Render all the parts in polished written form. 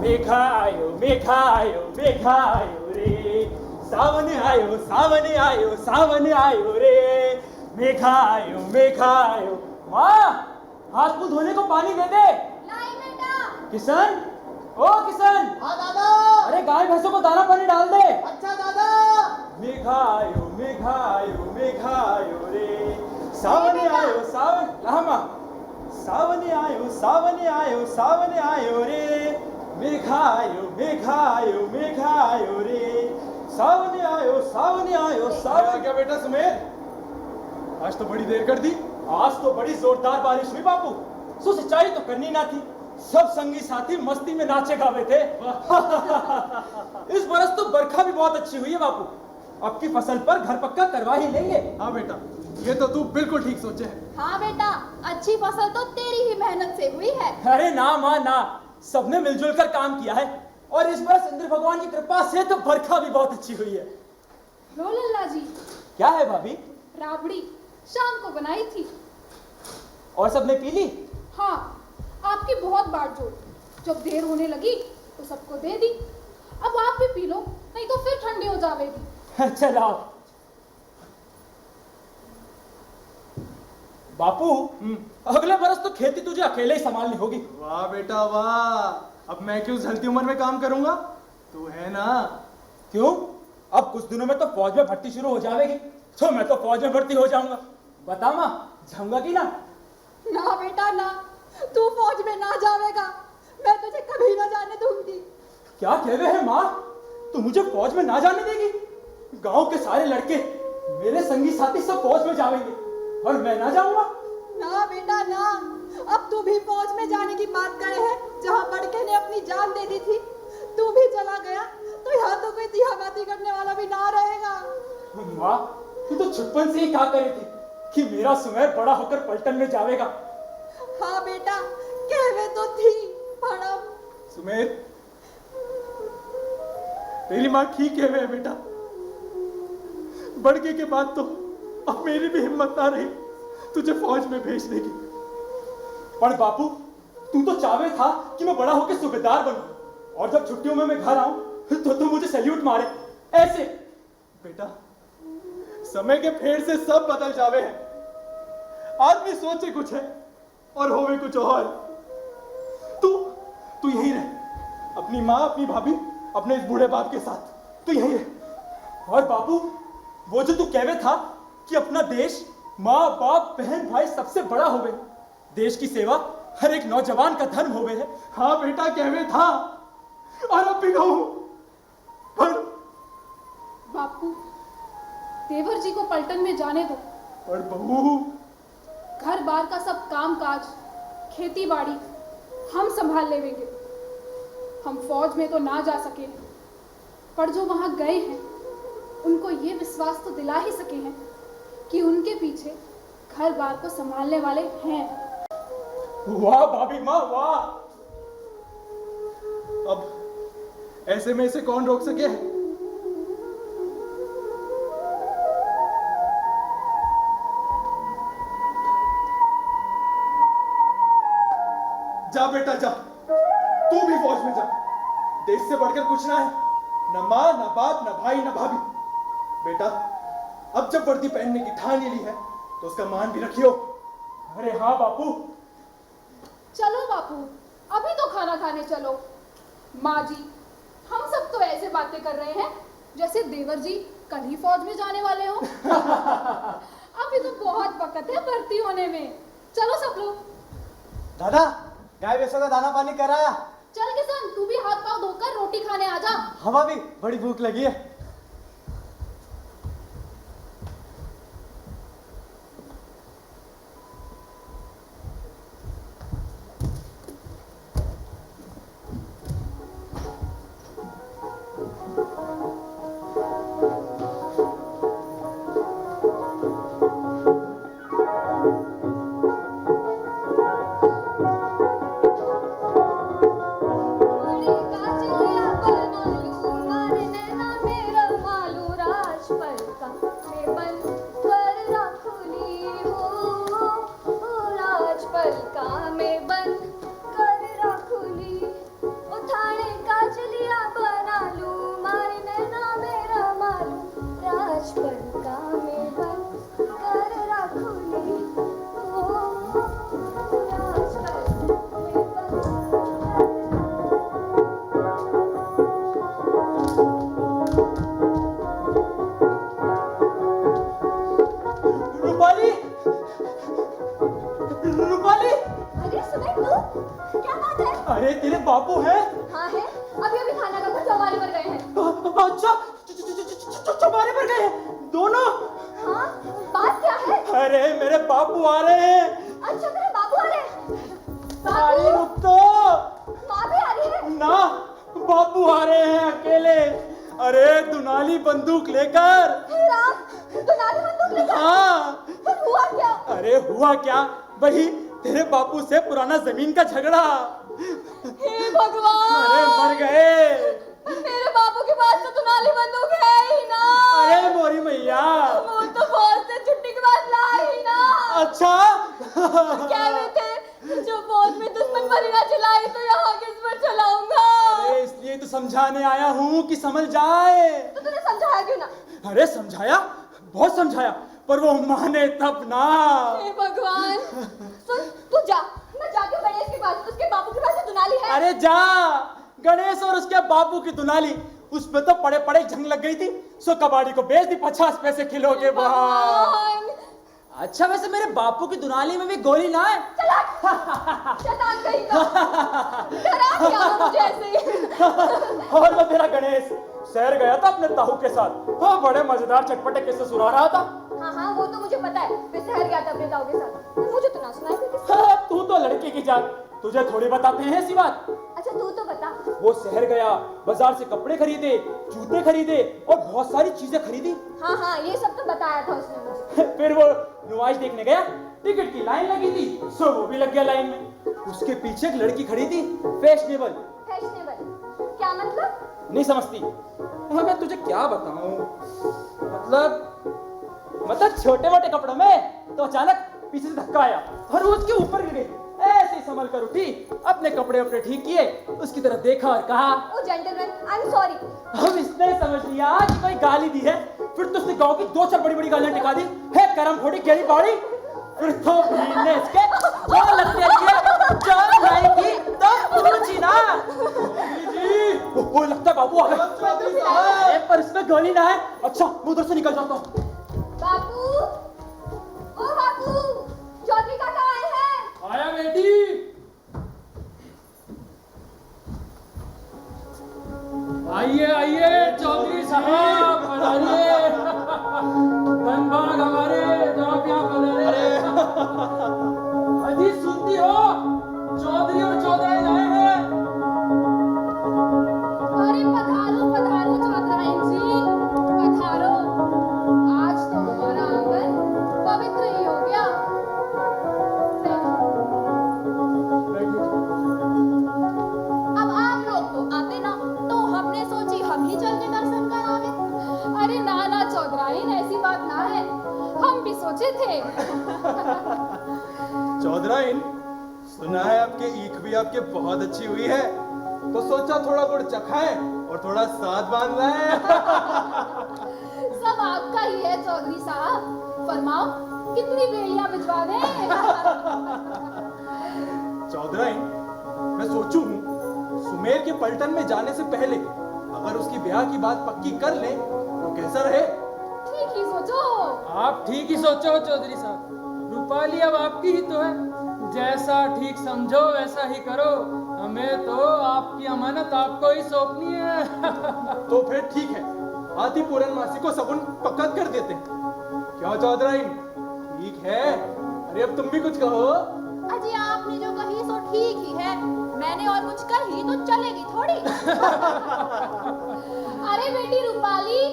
मेघायो रे, सावन आयो रे, मेघायो। माँ, हाथ मुंह धोने को पानी दे दे। लाई बेटा। किशन, ओ किशन। हाँ दादा। अरे गाय भैंसों को दाना पानी डाल दे। अच्छा दादा। मेघायो रे, सावन आयो रे, मेघायो रे, सावन आयो। आ गया बेटा सुमेर, आज तो बड़ी देर कर दी। आज तो बड़ी जोरदार बारिश हुई बापू, सो सिंचाई तो करनी ना थी, सब संगी साथी मस्ती में नाचे गावे थे। इस बरस तो बरखा भी बहुत अच्छी हुई है बापू, अब की फसल पर घर पक्का करवा ही लेंगे। हाँ बेटा, ये तो तू बिल्कुल ठीक सोचे है। हाँ बेटा, अच्छी फसल तो तेरी ही मेहनत से हुई है। अरे ना माँ ना, सबने मिलजुल कर काम किया है, और इस बरस इंद्र भगवान की कृपा से तो बरखा भी बहुत अच्छी हुई है। लो लल्ला जी, क्या है भाभी? राबड़ी शाम को बनाई थी। और सबने पी ली? हाँ, आपकी बहुत बार जोड़, जब देर होने लगी तो सबको दे दी। अब आप भी पी लो, नहीं तो फिर ठंडी हो जाएगी। चलो बापू, अगले बरस तो खेती तुझे अकेले ही संभालनी होगी। वाह बेटा वाह, अब मैं क्यों ढलती उम्र में काम करूंगा, तू है ना। क्यों? अब कुछ दिनों में तो फौज में भर्ती शुरू हो जाएगी, तो मैं तो फौज में भर्ती हो जाऊंगा। बता माँ, जाऊंगा कि ना? ना बेटा ना, तू फौज में ना जाएगा, मैं तुझे कभी ना जाने दूंगी। क्या कह रहे हैं माँ, तू मुझे फौज में ना जाने देगी? गांव के सारे लड़के, मेरे संगी साथी सब फौज में जाएंगे और मैं ना जाऊंगा? ना बेटा ना, अब तू भी फौज में जाने की बात करे है, जहाँ बड़के ने अपनी जान दे दी थी। तू भी चला गया तो यहाँ तो कोई दिया बाती करने वाला भी ना रहेगा। माँ, तू तो छुटपन से ही कहा करी थी कि मेरा सुमेर बड़ा होकर पलटन में जाएगा। हाँ बेटा, कहवे तो थी, पर अब सुमेर, तेरी माँ ठीक है वे बेटा, बड़के के बाद तो अब मेरी भी हिम्मत ना रही तुझे फौज में भेजने की। पर बापू, तू तो चाहे था कि मैं बड़ा होकर सूबेदार बनूं, और जब छुट्टियों में मैं घर आऊं तो तू मुझे सैल्यूट मारे ऐसे। बेटा, समय के फेर से सब बदल जावे हैं, आदमी सोचे कुछ है और होवे कुछ और। तू यहीं रह, अपनी माँ, अपनी भाभी, अपने इस बूढ़े बाप के साथ तू यहीं रह। और बापू, वो जो तू कहवे था कि अपना देश माँ बाप बहन भाई सबसे बड़ा होवे, देश की सेवा हर एक नौजवान का धर्म होवे है। हाँ बेटा, कहवे था और अब भी कहूं। पर बापू, देवर जी को पलटन में जाने दो। पर बहू, घर बार का सब काम काज, खेती बाड़ी हम संभाल लेंगे। हम फौज में तो ना जा सके, पर जो वहां गए हैं उनको ये विश्वास तो दिला ही सके हैं कि उनके पीछे घर बार को संभालने वाले हैं। वाह भाभी माँ वाह। अब ऐसे में इसे कौन रोक सके। जा बेटा जा, तू भी फौज में जा, देश से बढ़कर कुछ ना है, न माँ न बाप न भाई न भाभी। बेटा, अब जब वर्दी पहनने की ठान ली है तो उसका मान भी रखियो। अरे हाँ बापू। चलो बापू, अभी तो खाना खाने चलो। माँ जी, हम सब तो ऐसे बातें कर रहे हैं जैसे देवर जी कल ही फौज में जाने वाले हो। अभी तो बहुत वक्त है भर्ती होने में। चलो सब लोग। दादा, गाय भैंसों का दाना पानी कराया? चल किशन, तू भी हाथ पांव धोकर रोटी खाने आ जा। हवा भी बड़ी भूख लगी है। बड़ी काजलिया बना लूं, मारे नैना में बापू हैं? हाँ है, अभी अभी खाना खाकर चौबारे पर गए हैं। अच्छा, चौबारे पर गए हैं दोनों? हाँ, बात क्या है? अरे मेरे बापू आ रहे हैं। अच्छा तेरे बाबू आ रहे हैं। अरे बाबू, रुक तो। माँ भी आ रही है। ना, बापू आ रहे हैं अकेले। अरे दुनाली बंदूक लेकर। हे राम, दुनाली बंदूक लेकर? हाँ। फिर हुआ क्या? अरे हुआ क्या, वही तेरे बापू से पुराना जमीन का झगड़ा। हे भगवान, अरे मर गए। मेरे बाबू के पास तो दुनाली बंदूक है ही ना। अरे मोरी मैया, वो तो फौज से छुट्टी के बाद ला ही ना। अच्छा। कहते थे जो फौज में दुश्मन भरी ना चलाई तो यहाँ किस पर चलाऊंगा। अरे इसलिए तो समझाने आया हूँ कि समझ जाए। तो तूने समझाया क्यों ना? अरे समझाया, बहुत समझाया, पर वो माने तब ना। हे भगवान, सुन तू जा, मैं जाके गणेश के पास, उसके बापू के पास से दुनाली है। अरे जा, गणेश और उसके बापू की दुनाली, उसमें तो पड़े पड़े जंग लग गई थी, सो कबाड़ी को बेच दी 50 पैसे किलो के भाव। भगवान, अच्छा वैसे मेरे बापू की दुनाली में भी गोली ना है। चला, शैतान कहीं का, डरा दिया ना मुझे ऐसे ही। और वो तेरा गणेश शहर गया था अपने ताऊ के साथ, हाँ बड़े मजेदार चटपटे किस्से सुना रहा था। हाँ हाँ वो तो मुझे पता है, फिर शहर गया था अपने ताऊ के साथ, मुझे तो ना सुनाई थी किस्से। हाँ, तू तो लड़की की जान, तुझे थोड़ी बताते हैं ऐसी बात। अच्छा तू तो बता। वो शहर गया, बाजार से कपड़े खरीदे, जूते खरीदे और बहुत सारी चीजें खरीदी। हाँ हाँ ये सब तो बताया था उसने मुझे। फिर वो नुमाइश देखने गया, टिकट की लाइन लगी थी, सो वो भी लग गया लाइन में। उसके पीछे एक लड़की खड़ी थी, फैशनेबल। फैशनेबल क्या मतलब? नहीं समझती? हाँ मैं तुझे क्या बताऊं, मतलब छोटे मोटे कपड़ों में। तो अचानक पीछे से धक्का आया और वो उसके ऊपर गिर गई। ऐसे ही संभल कर उठी, अपने कपड़े अपने ठीक किए, उसकी तरफ देखा और कहा, ओ जेंटलमैन, आई एम सॉरी। हम इसने समझ लिया कि कोई गाली दी है, फिर तो उसने गांव की 2-4 बड़ी बड़ी गालियां टिका दी। है करम फोड़ी केड़ी बाड़ी। फिर तो भीड़ ने इसके जो लगते किए, जो नहीं की तो पूछी ना। वो लगता है बाबू आ गए। अरे पर इसमें गोली ना है। अच्छा मैं उधर से निकल जाता हूँ। बापू, ओ बापू, चौधरी काका आए हैं। आया बेटी। आइए आइए चौधरी साहब, पधारिए। धनबाद हमारे जो आप यहाँ पधारे। अजी सुनती हो, चौधरी और चौधराइन आए हैं। अरे पधारो पधारो चौधराइन जी, पधारो। आज तो हमारा आंगन पवित्र ही हो गया। अब आप लोग तो आते ना, तो हमने सोची हम ही चल के दर्शन करावे। अरे ना ना चौधराइन, ऐसी बात ना है, हम भी सोचे थे। चौधराइन, सुना है आपके ईख भी आपके बहुत अच्छी हुई है, तो सोचा थोड़ा गुड़ चखाएं और थोड़ा साथ बांध लाएं। सब आपका ही है चौधरी साहब, फरमाओ कितनी बेलियां भिजवा दें। चौधराइन, मैं सोचूं हूँ सुमेर के पलटन में जाने से पहले अगर उसकी ब्याह की बात पक्की कर ले तो कैसा रहे? ठीक ही सोचो। आप ठीक ही सोचो चौधरी साहब, रूपाली अब आपकी ही तो है। जैसा ठीक समझो वैसा ही करो, हमें तो आपकी अमानत आपको ही सौंपनी है। तो फिर ठीक है, आती पूर्णमासी को सगुन पक्का कर देते हैं। क्यों चौधराइन, ठीक है? अरे अब तुम भी कुछ कहो। अजी आपने जो कही सो ठीक ही है, मैंने और कुछ कही तो चलेगी थोड़ी। अरे बेटी रूपाली,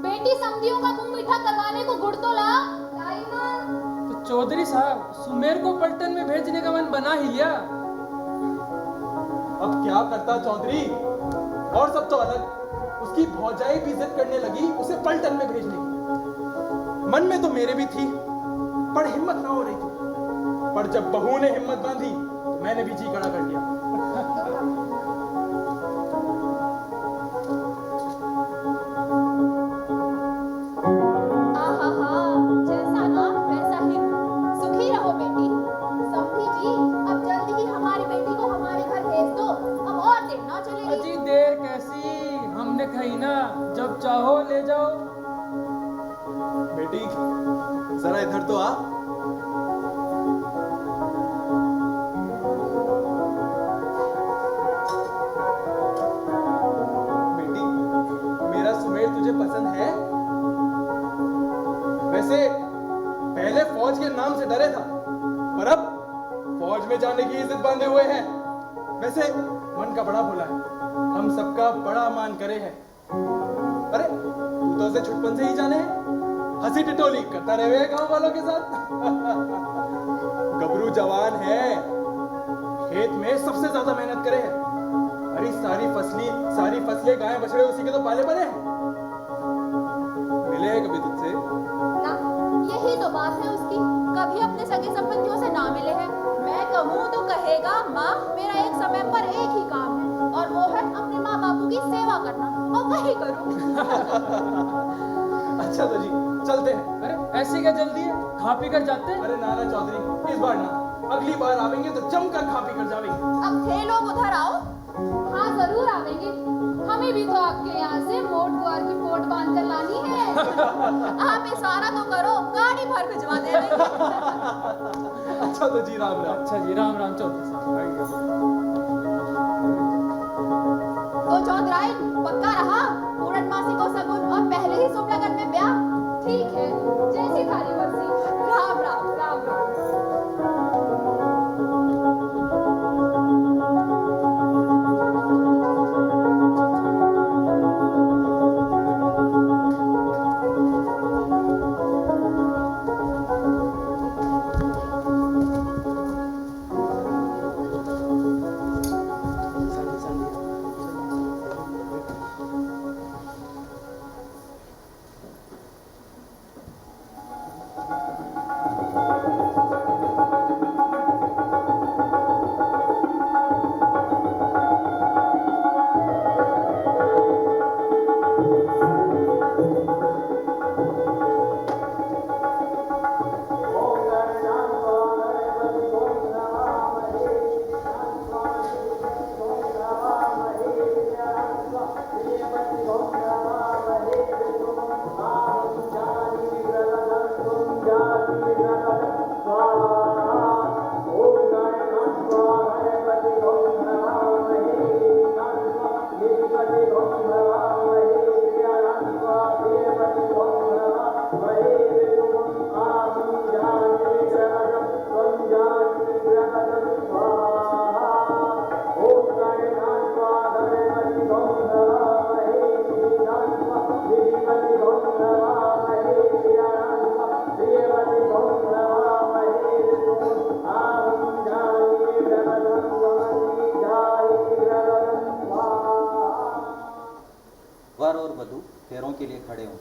बेटी समधियों का मुंह मीठा करवाने को गुड़ तो ला। लाई माँ। तो चौधरी साहब, सुमेर को पलटन में भेजने का मन बना ही लिया। अब क्या करता चौधरी, और सब तो अलग, उसकी भौजाई भी जिद करने लगी उसे पलटन में भेजने की। मन में तो मेरे भी थी, पर हिम्मत ना हो रही थी। पर जब बहू ने हिम्मत बांधी तो मैंने भी जी खड़ा कर दिया। आहा, जैसा ना वैसा ही। सुखी रहो बेटी। समझी जी, अब जल्दी ही हमारी बेटी को हमारे घर भेज दो, अब और देर ना चलेगी। अजी देर कैसी, हमने कही ना जब चाहो ले जाओ। बेटी जरा इधर तो आ। नाम से डरे था, पर अब फौज में जाने की इज्जत बांधे हुए हैं। वैसे मन का बड़ा भोला है, हम सबका बड़ा मान करे है। अरे तू तो उसे छुटपन से ही जाने है, हंसी टिटोली करता रहे गांव वालों के साथ। गबरू जवान है, खेत में सबसे ज्यादा मेहनत करे है। अरे सारी फसलें गाय बछड़े उसी के तो पाले पले हैं। मिले कभी तुझसे? ना, यही तो बात है उसकी, कभी अपने सगे संबंधियों से ना मिले हैं। मैं कहूँ तो कहेगा, माँ मेरा एक समय पर एक ही काम है और वो है अपने माँ बापू की सेवा करना, और वही करूँ। अच्छा तो जी चलते हैं। अरे ऐसी क्या जल्दी है, खा पी कर जाते हैं। अरे नाना चौधरी, इस बार ना, अगली बार आवेंगे तो जमकर खा पी कर जावेंगे। अब थे लोग उधर आओ। हाँ जरूर आवेंगे, हमें भी तो आपके यहाँ से मोट द्वार की पोट बांध कर लानी है। आप इशारा तो करो, गाड़ी भर भिजवा देंगे। अच्छा तो जी राम राम। अच्छा जी राम राम चौधरी साहब। तो चौधराई पक्का रहा, पूर्णमासी को सगुन और पहले ही शुभ लगन में ब्याह। ठीक है, जैसी थारी मर्जी। राम राम। राम राम। वर और वधू फेरों के लिए खड़े हों।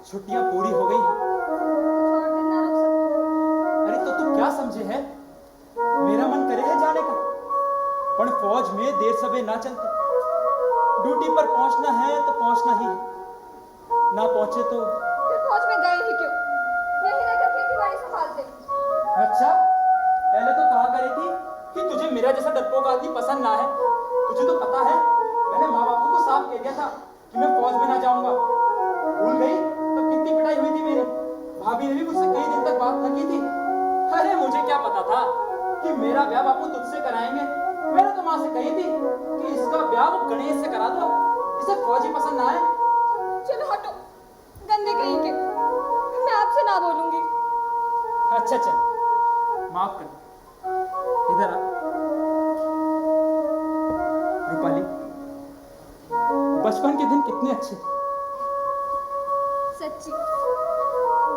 छुट्टियां पूरी हो गई हैं। थोड़ा दिन ना रुक सकते? अरे तो तुम क्या समझे है, मेरा मन करे है जाने का, पर फौज में देर सवेर ना चलते। ड्यूटी पर पहुंचना है तो पहुंचना ही है, ना पहुंचे तो। फिर फौज में गए ही क्यों? यही रहकर खेती-बाड़ी संभालते। अच्छा, पहले तो कहा करी थी कि तुझे मेरा जैसा डरपोक आदमी पसंद ना है। तुझे तो पता है मैंने माँ बापू को साफ कह दिया था कि मैं फौज में ना जाऊंगा। भूल गई तो कितनी पिटाई हुई थी मेरी। भाभी ने भी मुझसे कई दिन तक बात न की थी। अरे मुझे क्या पता था कि मेरा ब्याह बापू तुझसे कराएंगे। मैंने तो माँ से कही थी कि इसका ब्याह वो गणेश से करा दो, इसे फौजी पसंद ना है। चलो हटो, गंदे कहीं के। मैं आपसे ना बोलूंगी। अच्छा चल, माफ कर, इधर आ। रूपाली, बचपन के दिन कितने अच्छे थे। सच्ची,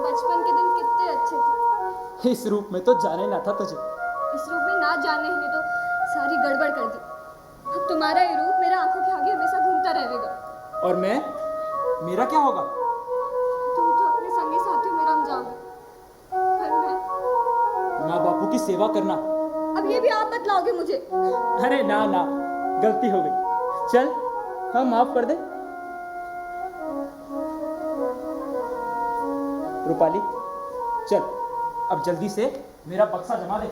बचपन के दिन कितने अच्छे थे। इस रूप में तो जाने ना था तुझे। इस रूप में ना जाने ही ने तो सारी गड़बड़ कर दी। अब तुम्हारा ये रूप मेरा आंखों के आगे हमेशा घूमता रहेगा। और मैं, मेरा क्या होगा? तुम तो अपने संगी साथियों में रम जाओगे, पर मैं माँ बापू की सेवा करना। अब ये भी आप बतलाओगे मुझे? अरे ना ना, गलती हो गई। चल, हाँ माफ कर दे। रूपाली, चल अब जल्दी से मेरा बक्सा जमा दे।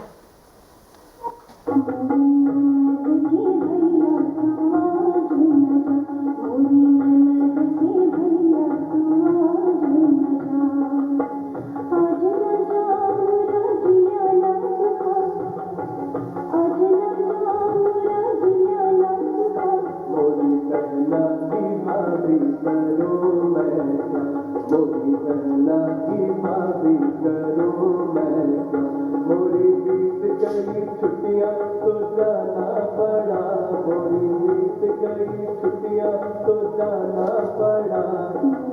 छुट्टियां तो जाना पड़ा, मोरी बीत गई छुट्टियां तो जाना पड़ा।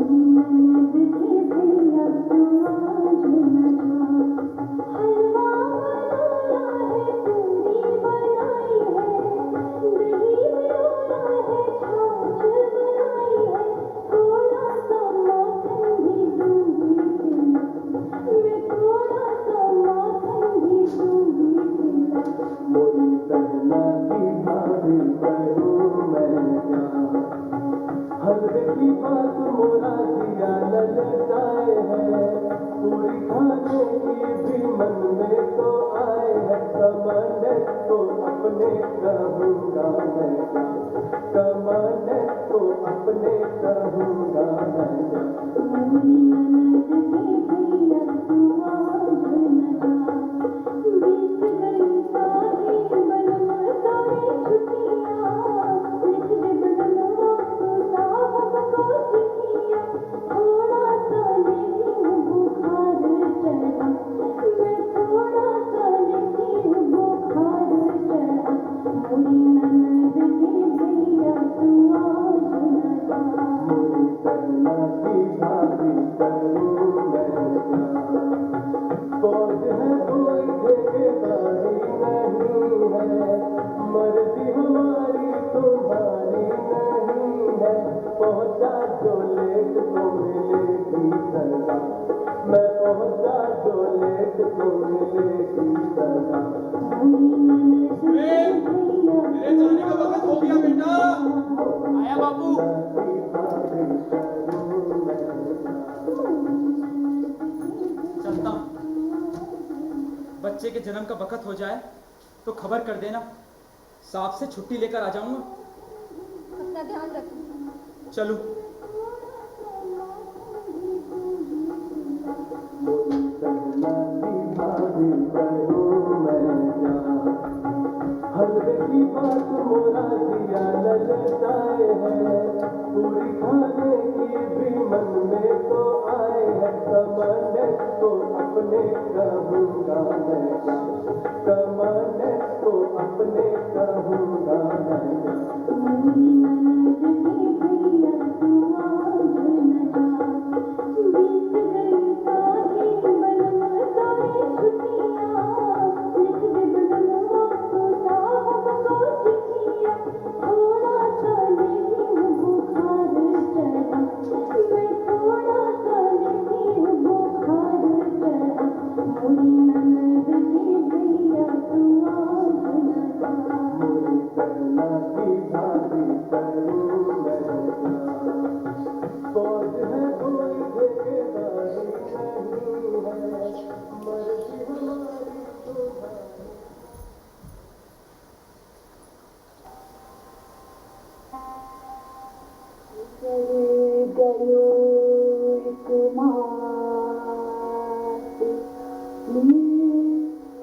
ननद की भैया तू आज न जा, हलवा बनाया है पूरी बनाई है, दही को अपने कहूँगा मैं क्या, कमाने को अपने कहूँगा मैं क्या। मेरी ननद की भैया तू आज न जा, बीत गई सारी बलमा सारी छुट्टियाँ, लिख दे बलमा तो साहब को चिट्ठियाँ। थोड़ा सा लेती हूँ बुखार चढ़ा, मैं थोड़ा सा लेती हूँ बुखार चढ़ा। मेरी ननद की भैया तू आज न जा, मेरी करना की भाभी करूँ मैं क्या। फौज है कोई ठेकेदारी नहीं है, मर्जी हमारी तुम्हारी नहीं है। पहुँचा जो लेट तो मिलेगी सजा, मैं पहुँचा जो लेट तो मिलेगी सजा। मेरे जाने का वक्त हो गया बेटा। आया बापू। चलता हूं। बच्चे के जन्म का वक्त हो जाए तो खबर कर देना, साहब से छुट्टी लेकर आ जाऊंगा। अपना ध्यान रखना। चलूं। हल्के की बात मोरा दिया ललचाए है, पूरी खाने की भी मन में तो आए है। कमाने को अपने कहूँगा मैं क्या, कमाने को अपने कहूँगा मैं क्या। मेरी ननद की भैया तू आज न जा, बीत गई सारी बलमा सारी छुट्टियाँ, लिख दे बलमा तो साहब को चिट्ठियाँ। थोड़ा सा लेती हूँ बुखार चढ़ा, मैं थोड़ा सा लेती हूँ बुखार चढ़ा। मेरी ननद की भैया तू आज न जा, मेरी करना की भाभी करूँ मैं क्या। फौज है कोई ठेकेदारी नहीं है, मर्जी हमारी तुम्हारी। चले गयो एक मास,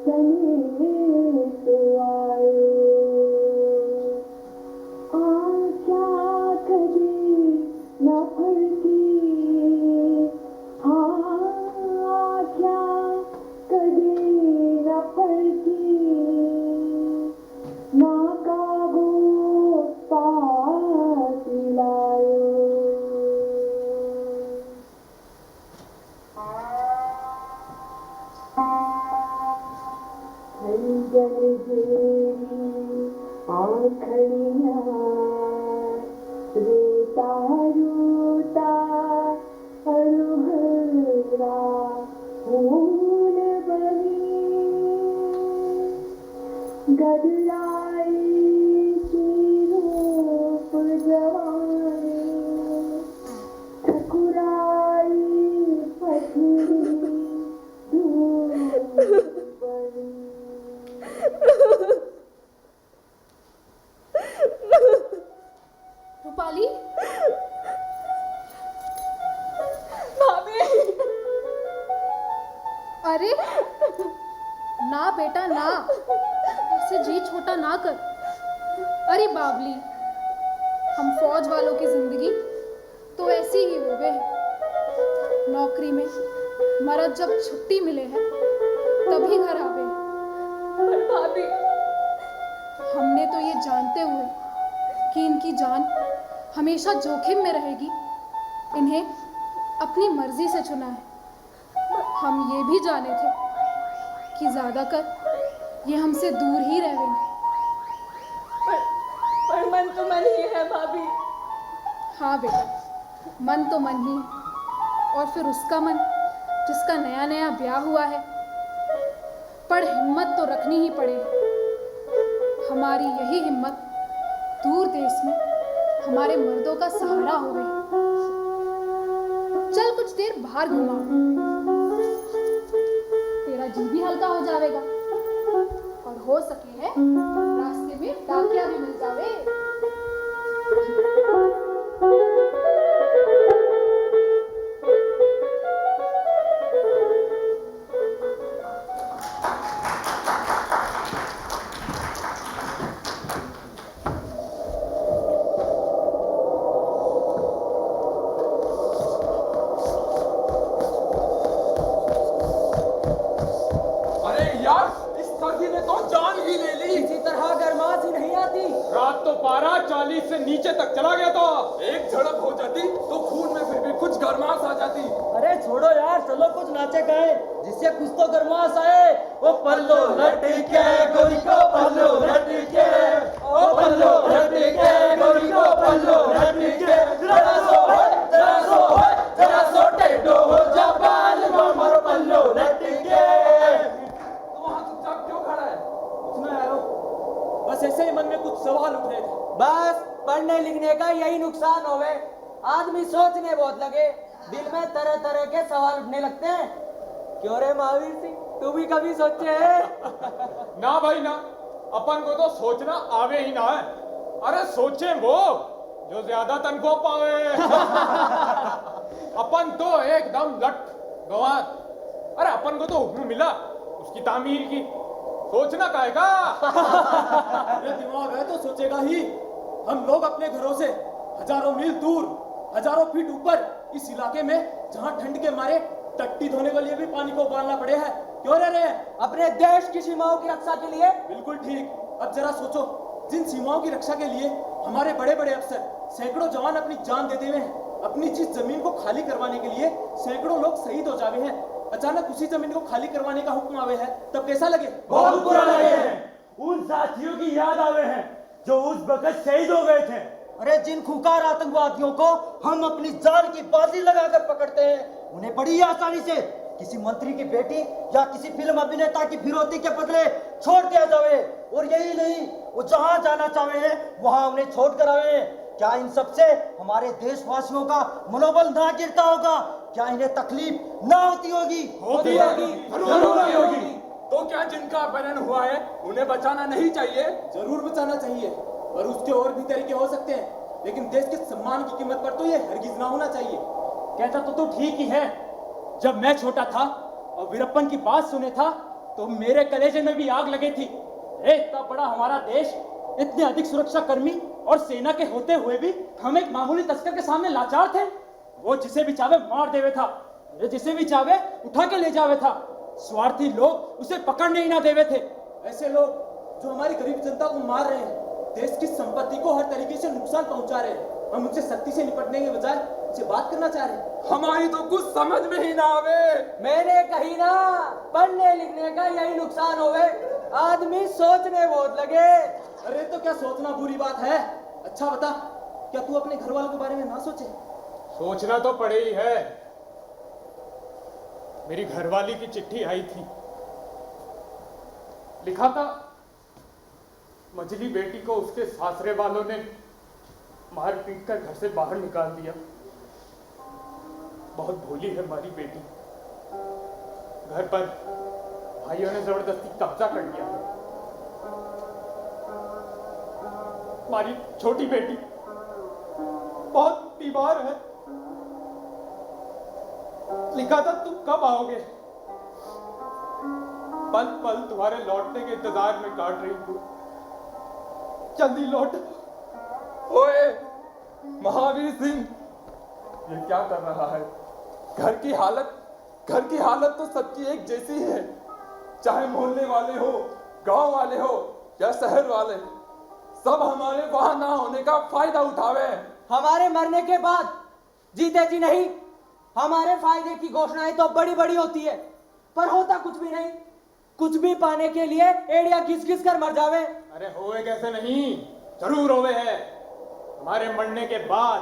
सने तो आयो, आख्या कभी न फड़की, हाँ आख्या कभी न फड़की, ना काबू पास लायो। जल जेरी आँखड़ियाँ, रोता रोता अरुहरा खून बही, गदलाई की रूप जवानी, ठकुराई पथरी धूप बनी। रूपाली, भाभी। अरे ना बेटा ना, ऐसे जी छोटा ना कर। अरे बावली, हम फौज वालों की जिंदगी तो ऐसी ही हो गए हैं। नौकरी में मर्द जब छुट्टी मिले है तभी घर आवे। पर भाभी, हमने तो ये जानते हुए कि इनकी जान हमेशा जोखिम में रहेगी, इन्हें अपनी मर्जी से चुना है। हम ये भी जाने थे कि ज्यादातर ये हमसे दूर ही रहेंगे। पर मन तो मन ही है भाभी। हाँ बेटा, मन तो मन ही है, और फिर उसका मन जिसका नया नया ब्याह हुआ है। पर हिम्मत तो रखनी ही पड़ेगी। हमारी यही हिम्मत दूर देश में हमारे मर्दों का सहारा हो गई। चल कुछ देर बाहर घुमा, तेरा जी भी हल्का हो जाएगा और हो सके है रास्ते में डाकिया भी मिल जावे। अरे यार, इस ठगी ने तो जान ही ले ली। इसी तरह गरमास ही नहीं आती। रात तो पारा 40 से नीचे तक चला गया था। एक झड़प हो जाती तो खून में फिर भी कुछ गरमास आ जाती। अरे छोड़ो यार, चलो कुछ नाचे गाए जिससे कुछ तो गरमास आए। ओ पल्लो लटके गोरी को पल्लो लटके, ओ पल्लो लटके गोरी को पल्लो लटके, जरा सो टेढ़ो हो जा बाल मारो पल्लो लटके। तो वहां चुपचाप क्यों खड़ा है? सुना यारो, बस ऐसे ही मन में कुछ सवाल उठ रहे थे। बस पढ़ने लिखने का यही नुकसान होवे, आदमी सोचने बहुत लगे, दिल में तरह तरह के सवाल उठने लगते हैं। क्यों रे महावीर सिंह, तू भी कभी सोचे है? ना भाई ना, अपन को तो सोचना आवे ही ना है। अरे सोचे वो जो ज्यादा तनख्वाह पावे। अपन तो एकदम लट गंवार। अरे अपन को तो हुक्म मिला उसकी तामीर की, सोचना काहेगा। अरे दिमाग है तो सोचेगा ही। हम लोग अपने घरों से हजारों मील दूर, हजारों फीट ऊपर इस इलाके में जहां ठंड के मारे टट्टी धोने के लिए भी पानी को उबालना पड़े है, क्यों रह रहे हैं? अपने देश की सीमाओं की रक्षा के लिए। बिल्कुल ठीक। अब जरा सोचो, जिन सीमाओं की रक्षा के लिए हमारे बड़े बड़े अफसर, सैकड़ों जवान अपनी जान देते हुए हैं, अपनी जिस जमीन को खाली करवाने के लिए सैकड़ों लोग शहीद हो जावे हैं, अचानक उसी जमीन को खाली करवाने का हुक्म आवे है, तब कैसा लगे? बहुत बुरा लगे हैं। उन साथियों की याद आवे हैं जो उस वक्त शहीद हो गए थे। अरे जिन खुंखार आतंकवादियों को हम अपनी जान की बाजी लगाकर पकड़ते हैं, उन्हें बड़ी आसानी से किसी मंत्री की बेटी या किसी फिल्म अभिनेता की फिरौती के बदले छोड़ दिया जावे। और यही नहीं, वो जहां जाना चाहे वहां उन्हें छोड़ कर आवे। क्या इन सबसे हमारे देशवासियों का मनोबल ना गिरता होगा? क्या इन्हें तकलीफ ना होती होगी? होती होगी, जरूर होगी। तो क्या जिनका अपहरण हुआ है उन्हें बचाना नहीं चाहिए? जरूर बचाना चाहिए, और उसके और भी तरीके हो सकते हैं, लेकिन देश के सम्मान की कीमत पर तो ये हरगिज ना होना चाहिए। कहता तो तू ठीक ही है। जब मैं छोटा था और वीरप्पन की बात सुने था तो मेरे कलेजे में भी आग लगी थी। इतना बड़ा हमारा देश, इतने अधिक सुरक्षा कर्मी और सेना के होते हुए भी हम एक मामूली तस्कर के सामने लाचार थे। वो जिसे भी चाहे मार देवे था, जिसे भी चाहे उठा के ले जावे था। स्वार्थी लोग उसे पकड़ने ही ना देवे थे। ऐसे लोग जो हमारी गरीब जनता को मार रहे हैं, देश की संपत्ति को हर तरीके से नुकसान पहुंचा रहे हैं, हम उनसे सख्ती से निपटने के बजाय उनसे बात करना चाह रहे हैं। हमारी तो कुछ समझ में ही ना आवे। मैंने कही ना, पढ़ने लिखने का यही नुकसान होवे, आदमी सोचने बहुत लगे। अरे तो क्या सोचना बुरी बात है? अच्छा बता, क्या तू अपने घर वालों के बारे में ना सोचे? सोचना तो पड़े ही है। मेरी घरवाली की चिट्ठी आई थी, लिखा था मझली बेटी को उसके सासरे वालों ने मार पीट कर घर से बाहर निकाल दिया। बहुत भोली है हमारी बेटी। घर पर भाइयों ने जबरदस्ती कब्जा कर लिया है। हमारी छोटी बेटी बहुत बीमार है। लिखा था तुम कब आओगे? पल पल तुम्हारे लौटने के इंतजार में काट रही हूँ। जल्दी लौट। ओए महावीर सिंह, ये क्या कर रहा है? घर की हालत तो सबकी एक जैसी है, चाहे मोहल्ले वाले हो, गांव वाले हो या शहर वाले, सब हमारे वहां ना होने का फायदा उठावे। हमारे मरने के बाद जीते जी नहीं, हमारे फायदे की घोषणाएं तो बड़ी बड़ी होती है, पर होता कुछ भी नहीं। कुछ भी पाने के लिए एड़िया घिस घिस कर मर जावे। अरे होए कैसे नहीं, जरूर होवे है। हमारे मरने के बाद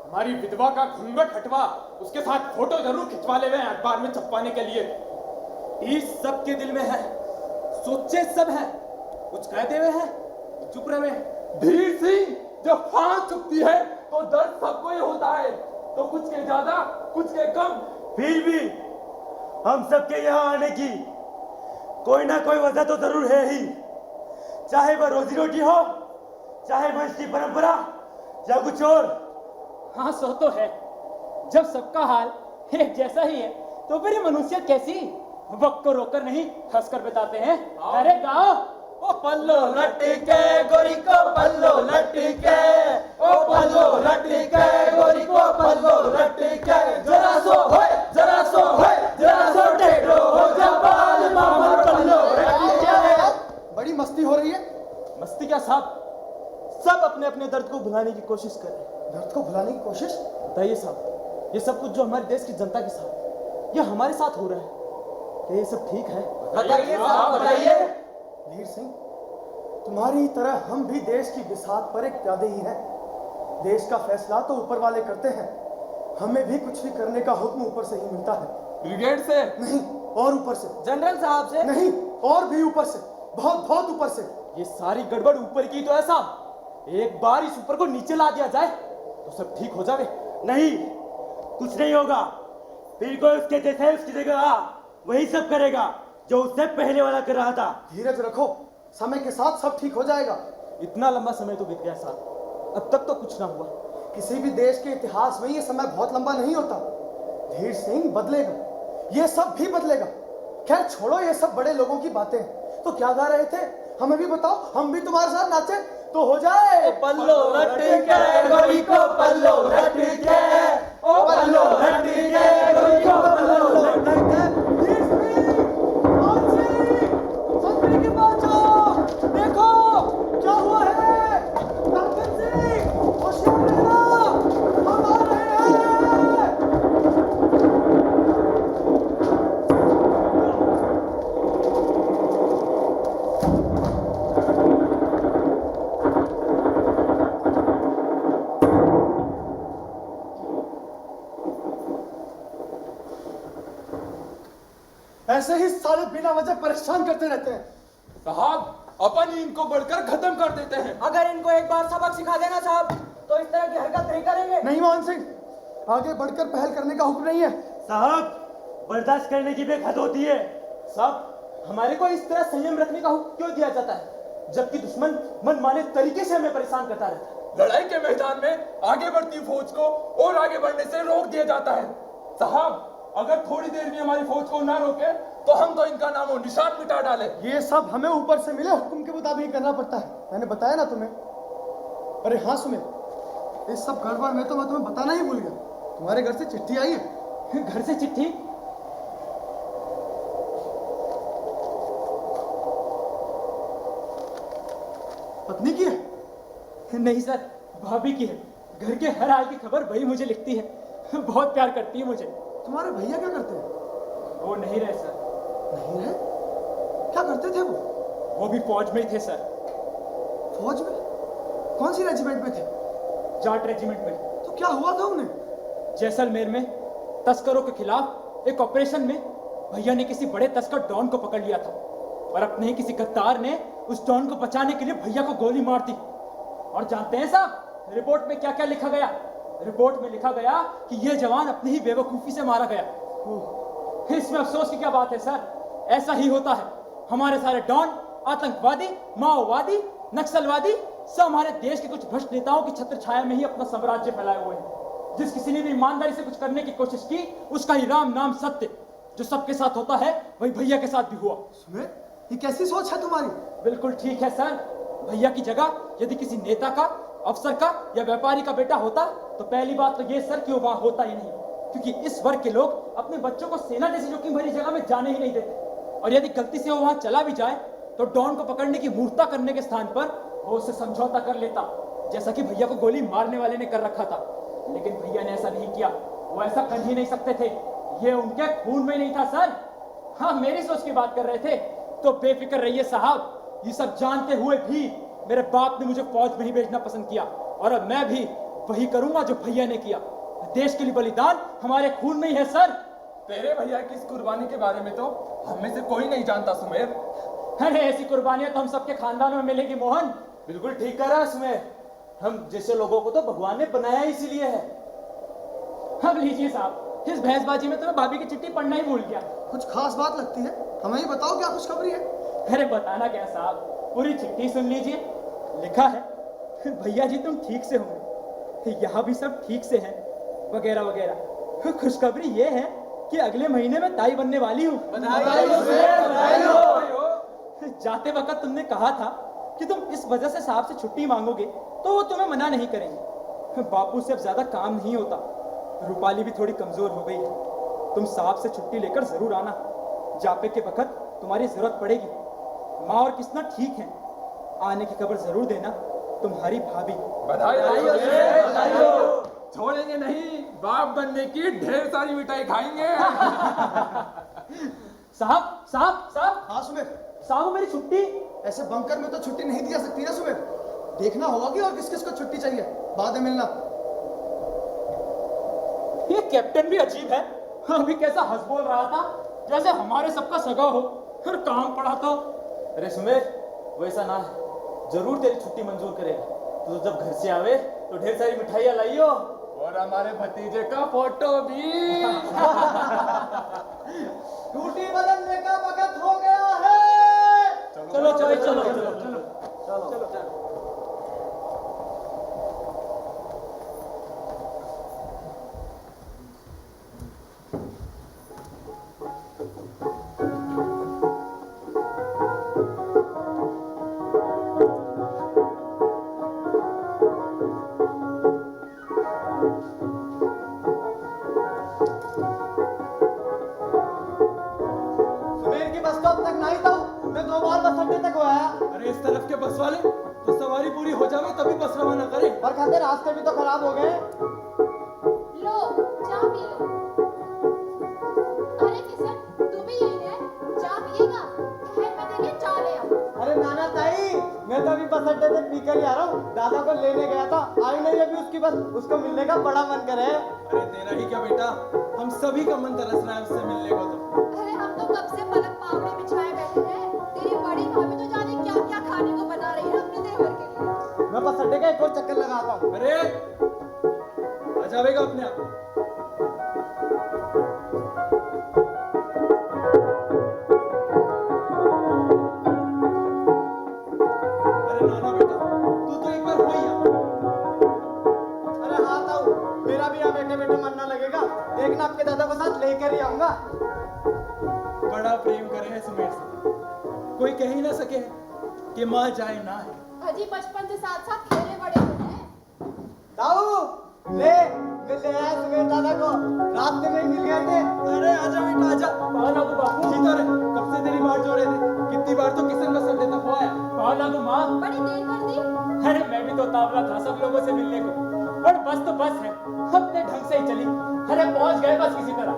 हमारी विधवा का घूंघट हटवा, उसके साथ फोटो जरूर खिंचवा ले हैं अखबार में छपवाने के लिए। इस सब के दिल में है, सोचे सब है, कुछ कह देवे है, चुप रहे। धीर सिंह, जब फांस चुकती है तो दर्द सबको ही होता है, तो कुछ के ज्यादा कुछ के कम। फिर भी हम सबके यहाँ आने की कोई ना कोई वजह तो जरूर है ही, चाहे वह रोजी रोटी हो, चाहे वंश की परंपरा या कुछ और। हाँ सो तो है, जब सबका हाल एक जैसा ही है तो फिर ये मनुष्य कैसी वक्त को रोककर नहीं हंसकर बताते हैं। अरे गाओ ओ पल्लो लटके गोरी को पल्लो लटके, ओ पल्लो लटके गोरी को पल्लो लटके, जरा सो होए जरा सो होए जरा सो टेढ़ो हो जा बाल मामा पल्लो लटके। बड़ी मस्ती हो रही है। मस्ती क्या साहब, सब अपने अपने दर्द को भुलाने की कोशिश कर रहे हैं। दर्द को भुलाने की कोशिश? बताइए साहब, ये सब कुछ जो हमारे देश की जनता के साथ, ये हमारे साथ हो रहा है, क्या ये सब ठीक है? बताइए साहब बताइए। वीर सिंह, तुम्हारी तरह हम भी देश की बिसात पर एक प्यादे ही हैं। देश का फैसला तो ऊपर वाले करते हैं, हमें भी कुछ भी करने का हुक्म ऊपर से ही मिलता है। ब्रिगेड से नहीं, और ऊपर से। जनरल साहब से नहीं, और भी ऊपर से, बहुत बहुत ऊपर से। ये सारी गड़बड़ ऊपर की तो ऐसा, एक बार इस ऊपर को नीचे ला दिया जाए तो सब ठीक हो जावे। नहीं, कुछ नहीं होगा। फिर कोई उसके जैसे उसकी जगह वही सब करेगा जो उससे पहले वाला कर रहा था। धीरज रखो, समय के साथ सब ठीक हो जाएगा। इतना लंबा समय तो बीत गया साहब, अब तक तो कुछ ना हुआ। किसी भी देश के इतिहास में ये समय बहुत लंबा नहीं होता। धीर सिंह, बदलेगा, ये सब भी बदलेगा। खैर छोड़ो ये सब बड़े लोगों की बातें। तो क्या गा रहे थे, हमें भी बताओ, हम भी तुम्हारे साथ नाचे तो हो जाए। पल्लो लटके गोरी को पल्लो लटके, ओ पल्लो लटके गोरी को पल्लो लटके। संतरी के पास जाओ, देखो क्या हुआ है। धनकर सिंह, होशियार रहना, हम आ रहे हैं। ऐसे ही सारे बिना वजह परेशान करते रहते हैं। साहब, अपन ही इनको बढ़कर खत्म कर देते हैं। अगर इनको एक बार सबक सिखा देना साहब तो इस तरह की हरकत नहीं करेंगे। नहीं मोहन सिंह, आगे बढ़कर पहल करने का हुक्म नहीं है। साहब, बर्दाश्त करने की भी हद होती है। साहब, हमारे को इस तरह संयम रखने का हुक्म क्यों दिया जाता है, जबकि दुश्मन मनमाने तरीके से हमें परेशान करता रहता है। लड़ाई के मैदान में आगे बढ़ती फौज को और आगे बढ़ने से रोक दिया जाता है। साहब, अगर थोड़ी देर भी हमारी फौज को ना रोके तो हम तो इनका नामो निशान मिटा डाले। ये सब हमें ऊपर से मिले हुक्म के मुताबिक करना पड़ता है, मैंने बताया ना तुम्हें। अरे हाँ सुमित, इस सब गड़बड़ में तो मैं तुम्हें बताना ही भूल गया, तुम्हारे घर से चिट्ठी आई है। घर से चिट्ठी? पत्नी की है? नहीं सर, भाभी की है। घर के हर हाल की खबर वही मुझे लिखती है, बहुत प्यार करती है मुझे। तुम्हारे भैया क्या करते हैं? वो नहीं रहे सर। नहीं रहे? क्या करते थे वो? वो भी फौज में ही थे सर। फौज में? कौन सी रेजिमेंट में थे? जाट रेजिमेंट में। तो क्या हुआ था उन्हें? जैसलमेर में तस्करों के खिलाफ एक ऑपरेशन में भैया ने किसी बड़े तस्कर डॉन को पकड़ लिया था, और अपने ही किसी गद्दार ने उस डॉन को बचाने के लिए भैया को गोली मार दी। और जानते हैं साहब, रिपोर्ट में क्या क्या लिखा गया? रिपोर्ट में लिखा गया कि यह जवान अपनी ही बेवकूफी से मारा गया। इसमें अफसोस की क्या बात है सर, ऐसा ही होता है। हमारे सारे डॉन, आतंकवादी, माओवादी, नक्सलवादी सब हमारे देश के कुछ भ्रष्ट नेताओं की छत्र छाया में ही अपना साम्राज्य फैलाए हुए हैं। जिस किसी ने भी ईमानदारी से कुछ करने की कोशिश की, उसका ही राम नाम सत्य। जो सबके साथ होता है वही भैया के साथ भी हुआ। सुमित, ये कैसी सोच है तुम्हारी? बिल्कुल ठीक है सर। भैया की जगह यदि किसी नेता का, अफसर का या व्यापारी का बेटा होता तो पहली बात तो ये सर कि वो वहां होता ही नहीं, क्योंकि इस वर्ग के लोग अपने बच्चों को सेना जैसी जोखिम भरी जगह में जाने ही नहीं देते। और यदि गलती से वो वहां चला भी जाए तो डॉन को पकड़ने की मूर्खता करने के स्थान पर वो उससे समझौता कर लेता, जैसा कि भैया को गोली मारने वाले ने कर रखा था। लेकिन भैया ने ऐसा नहीं किया, वो ऐसा कर ही नहीं सकते थे, ये उनके खून में नहीं था सर। हाँ, मेरी सोच की बात कर रहे थे तो बेफिक्र रहिए साहब। ये सब जानते हुए भी मेरे बाप ने मुझे फौज में ही भेजना पसंद किया, और अब मैं भी वही करूंगा जो भैया ने किया। देश के लिए बलिदान हमारे खून में ही है सर। तेरे भैया की इस कुर्बानी के बारे में तो हम में से कोई नहीं जानता सुमेर। अरे ऐसी कुर्बानियां तो हम सबके खानदान में मिलेगी मोहन। बिल्कुल ठीक कह रहा है सुमेर, हम जैसे लोगों को तो भगवान ने बनाया इसीलिए है। अब लीजिए साहब, इस भैंसबाजी में तो मैं भाभी की चिट्ठी पढ़ना ही भूल गया। कुछ खास बात लगती है, हमें ही बताओ क्या खुशखबरी है। अरे बताना क्या साहब, पूरी चिट्ठी सुन लीजिए। लिखा है, भैया जी तुम ठीक से होंगे, यहाँ भी सब ठीक से हैं, वगैरह वगैरह। खुशखबरी ये है कि अगले महीने में ताई बनने वाली हूँ। जाते वक्त तुमने कहा था कि तुम इस वजह से साहब से छुट्टी मांगोगे तो वो तुम्हें मना नहीं करेंगे। बापू से अब ज्यादा काम नहीं होता, रूपाली भी थोड़ी कमजोर हो गई है। तुम साहब से छुट्टी लेकर जरूर आना, जापे के वक्त तुम्हारी जरूरत पड़ेगी। माँ और किसना ठीक है, आने की खबर जरूर देना। तुम्हारी भाभी। बधाई हो। छोड़ेंगे नहीं, बाप बनने की ढेर सारी मिठाई खाएंगे। साहब साहब साहब। हाँ सुमेर। साहब मेरी छुट्टी। ऐसे बंकर में तो छुट्टी नहीं दी जा सकती ना सुमेर, देखना होगा कि और किस किस को छुट्टी चाहिए, बाद में मिलना। ये कैप्टन भी अजीब है, अभी कैसा हंस बोल रहा था जैसे हमारे सबका सगा हो और काम पड़ा तो। अरे सुमेर, वैसा ना है, जरूर तेरी छुट्टी मंजूर करेगा। तो जब घर से आवे तो ढेर सारी मिठाइयाँ लाइयो और हमारे भतीजे का फोटो भी। ड्यूटी बदलने का वक्त हो गया है। चलो चलो चलो चलो चलो चलो चलो। अरे इस तरफ के बस वाले तो सवारी पूरी हो जावे तभी बस रवाना करें। पर कहते रास्ते भी तो खराब हो गए। लो चाय पी लो। अरे किशन, तू भी यही है, चाय पिएगा? ठहर, मैं तेरे लिए चाय ले आऊं। अरे नाना ताई, मैं तो अभी बस अड्डे से पीकर ही आ रहा हूँ। दादा को लेने गया था, आई नहीं अभी उसकी बस, उसको मिलने का बड़ा मन करे। अरे तेरा ही क्या बेटा, हम सभी का मन तरस रहा है उससे मिलने को। तो अरे हम तो कब से पलक पावड़े बिछाए बैठे हैं। तेरी बड़ी भाभी तो जाने क्या क्या खाने को बना रही है अपने देवर के लिए। मैं बस अड्डे का एक और चक्कर लगाता हूँ। अरे आ जाएगा अपने आप। अरे नाना बेटा, तू तो एक बार हो ही आ। अरे हाँ ताऊ, मेरा भी यहाँ बैठे बैठे मन ना लगेगा, देखना आपके दादा को साथ लेकर ही आऊंगा। बड़ा प्रेम करे है सुमेर से, कोई कह ही ना सके कि माँ जाए ना है। अजी बचपन से साथ साथ खेले बड़े हुए हैं। ताऊ ले, मिल आया सुमेर दादा को, रास्ते में ही मिल गए थे। अरे आजा बेटा आजा। पाला तो बापू। जीतो रे, कब से तेरी बात जो रहे थे, कितनी बार तो किसी बस अड्डे तक हो आया। पाला तो माँ। बड़ी देर कर दी। अरे मैं भी तो उतावला था सब लोगों से मिलने को, पर बस तो बस है, अपने ढंग से ही चली। अरे पहुंच गए बस किसी तरह।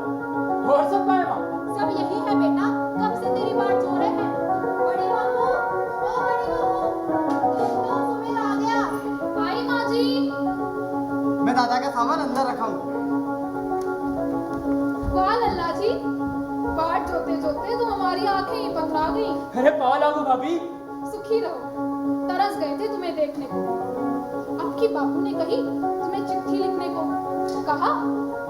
और सब कहाँ है माँ? सब यही है बेटा, कब से तेरी बात जो रहे हैं। बड़ी बहू, ओ बड़ी बहू, देखो सुमेर आ गया। आई माँ जी। मैं दादा का सामान अंदर रखा हूँ। वाह लल्ला जी, बाट जोते जोते तो हमारी आंखें ही पथरा गई। अरे पाला को भाभी। सुखी रहो, तरस गए थे तुम्हें देखने को। आपकी बापू ने कही तुम्हें चिट्ठी लिखने को, कहा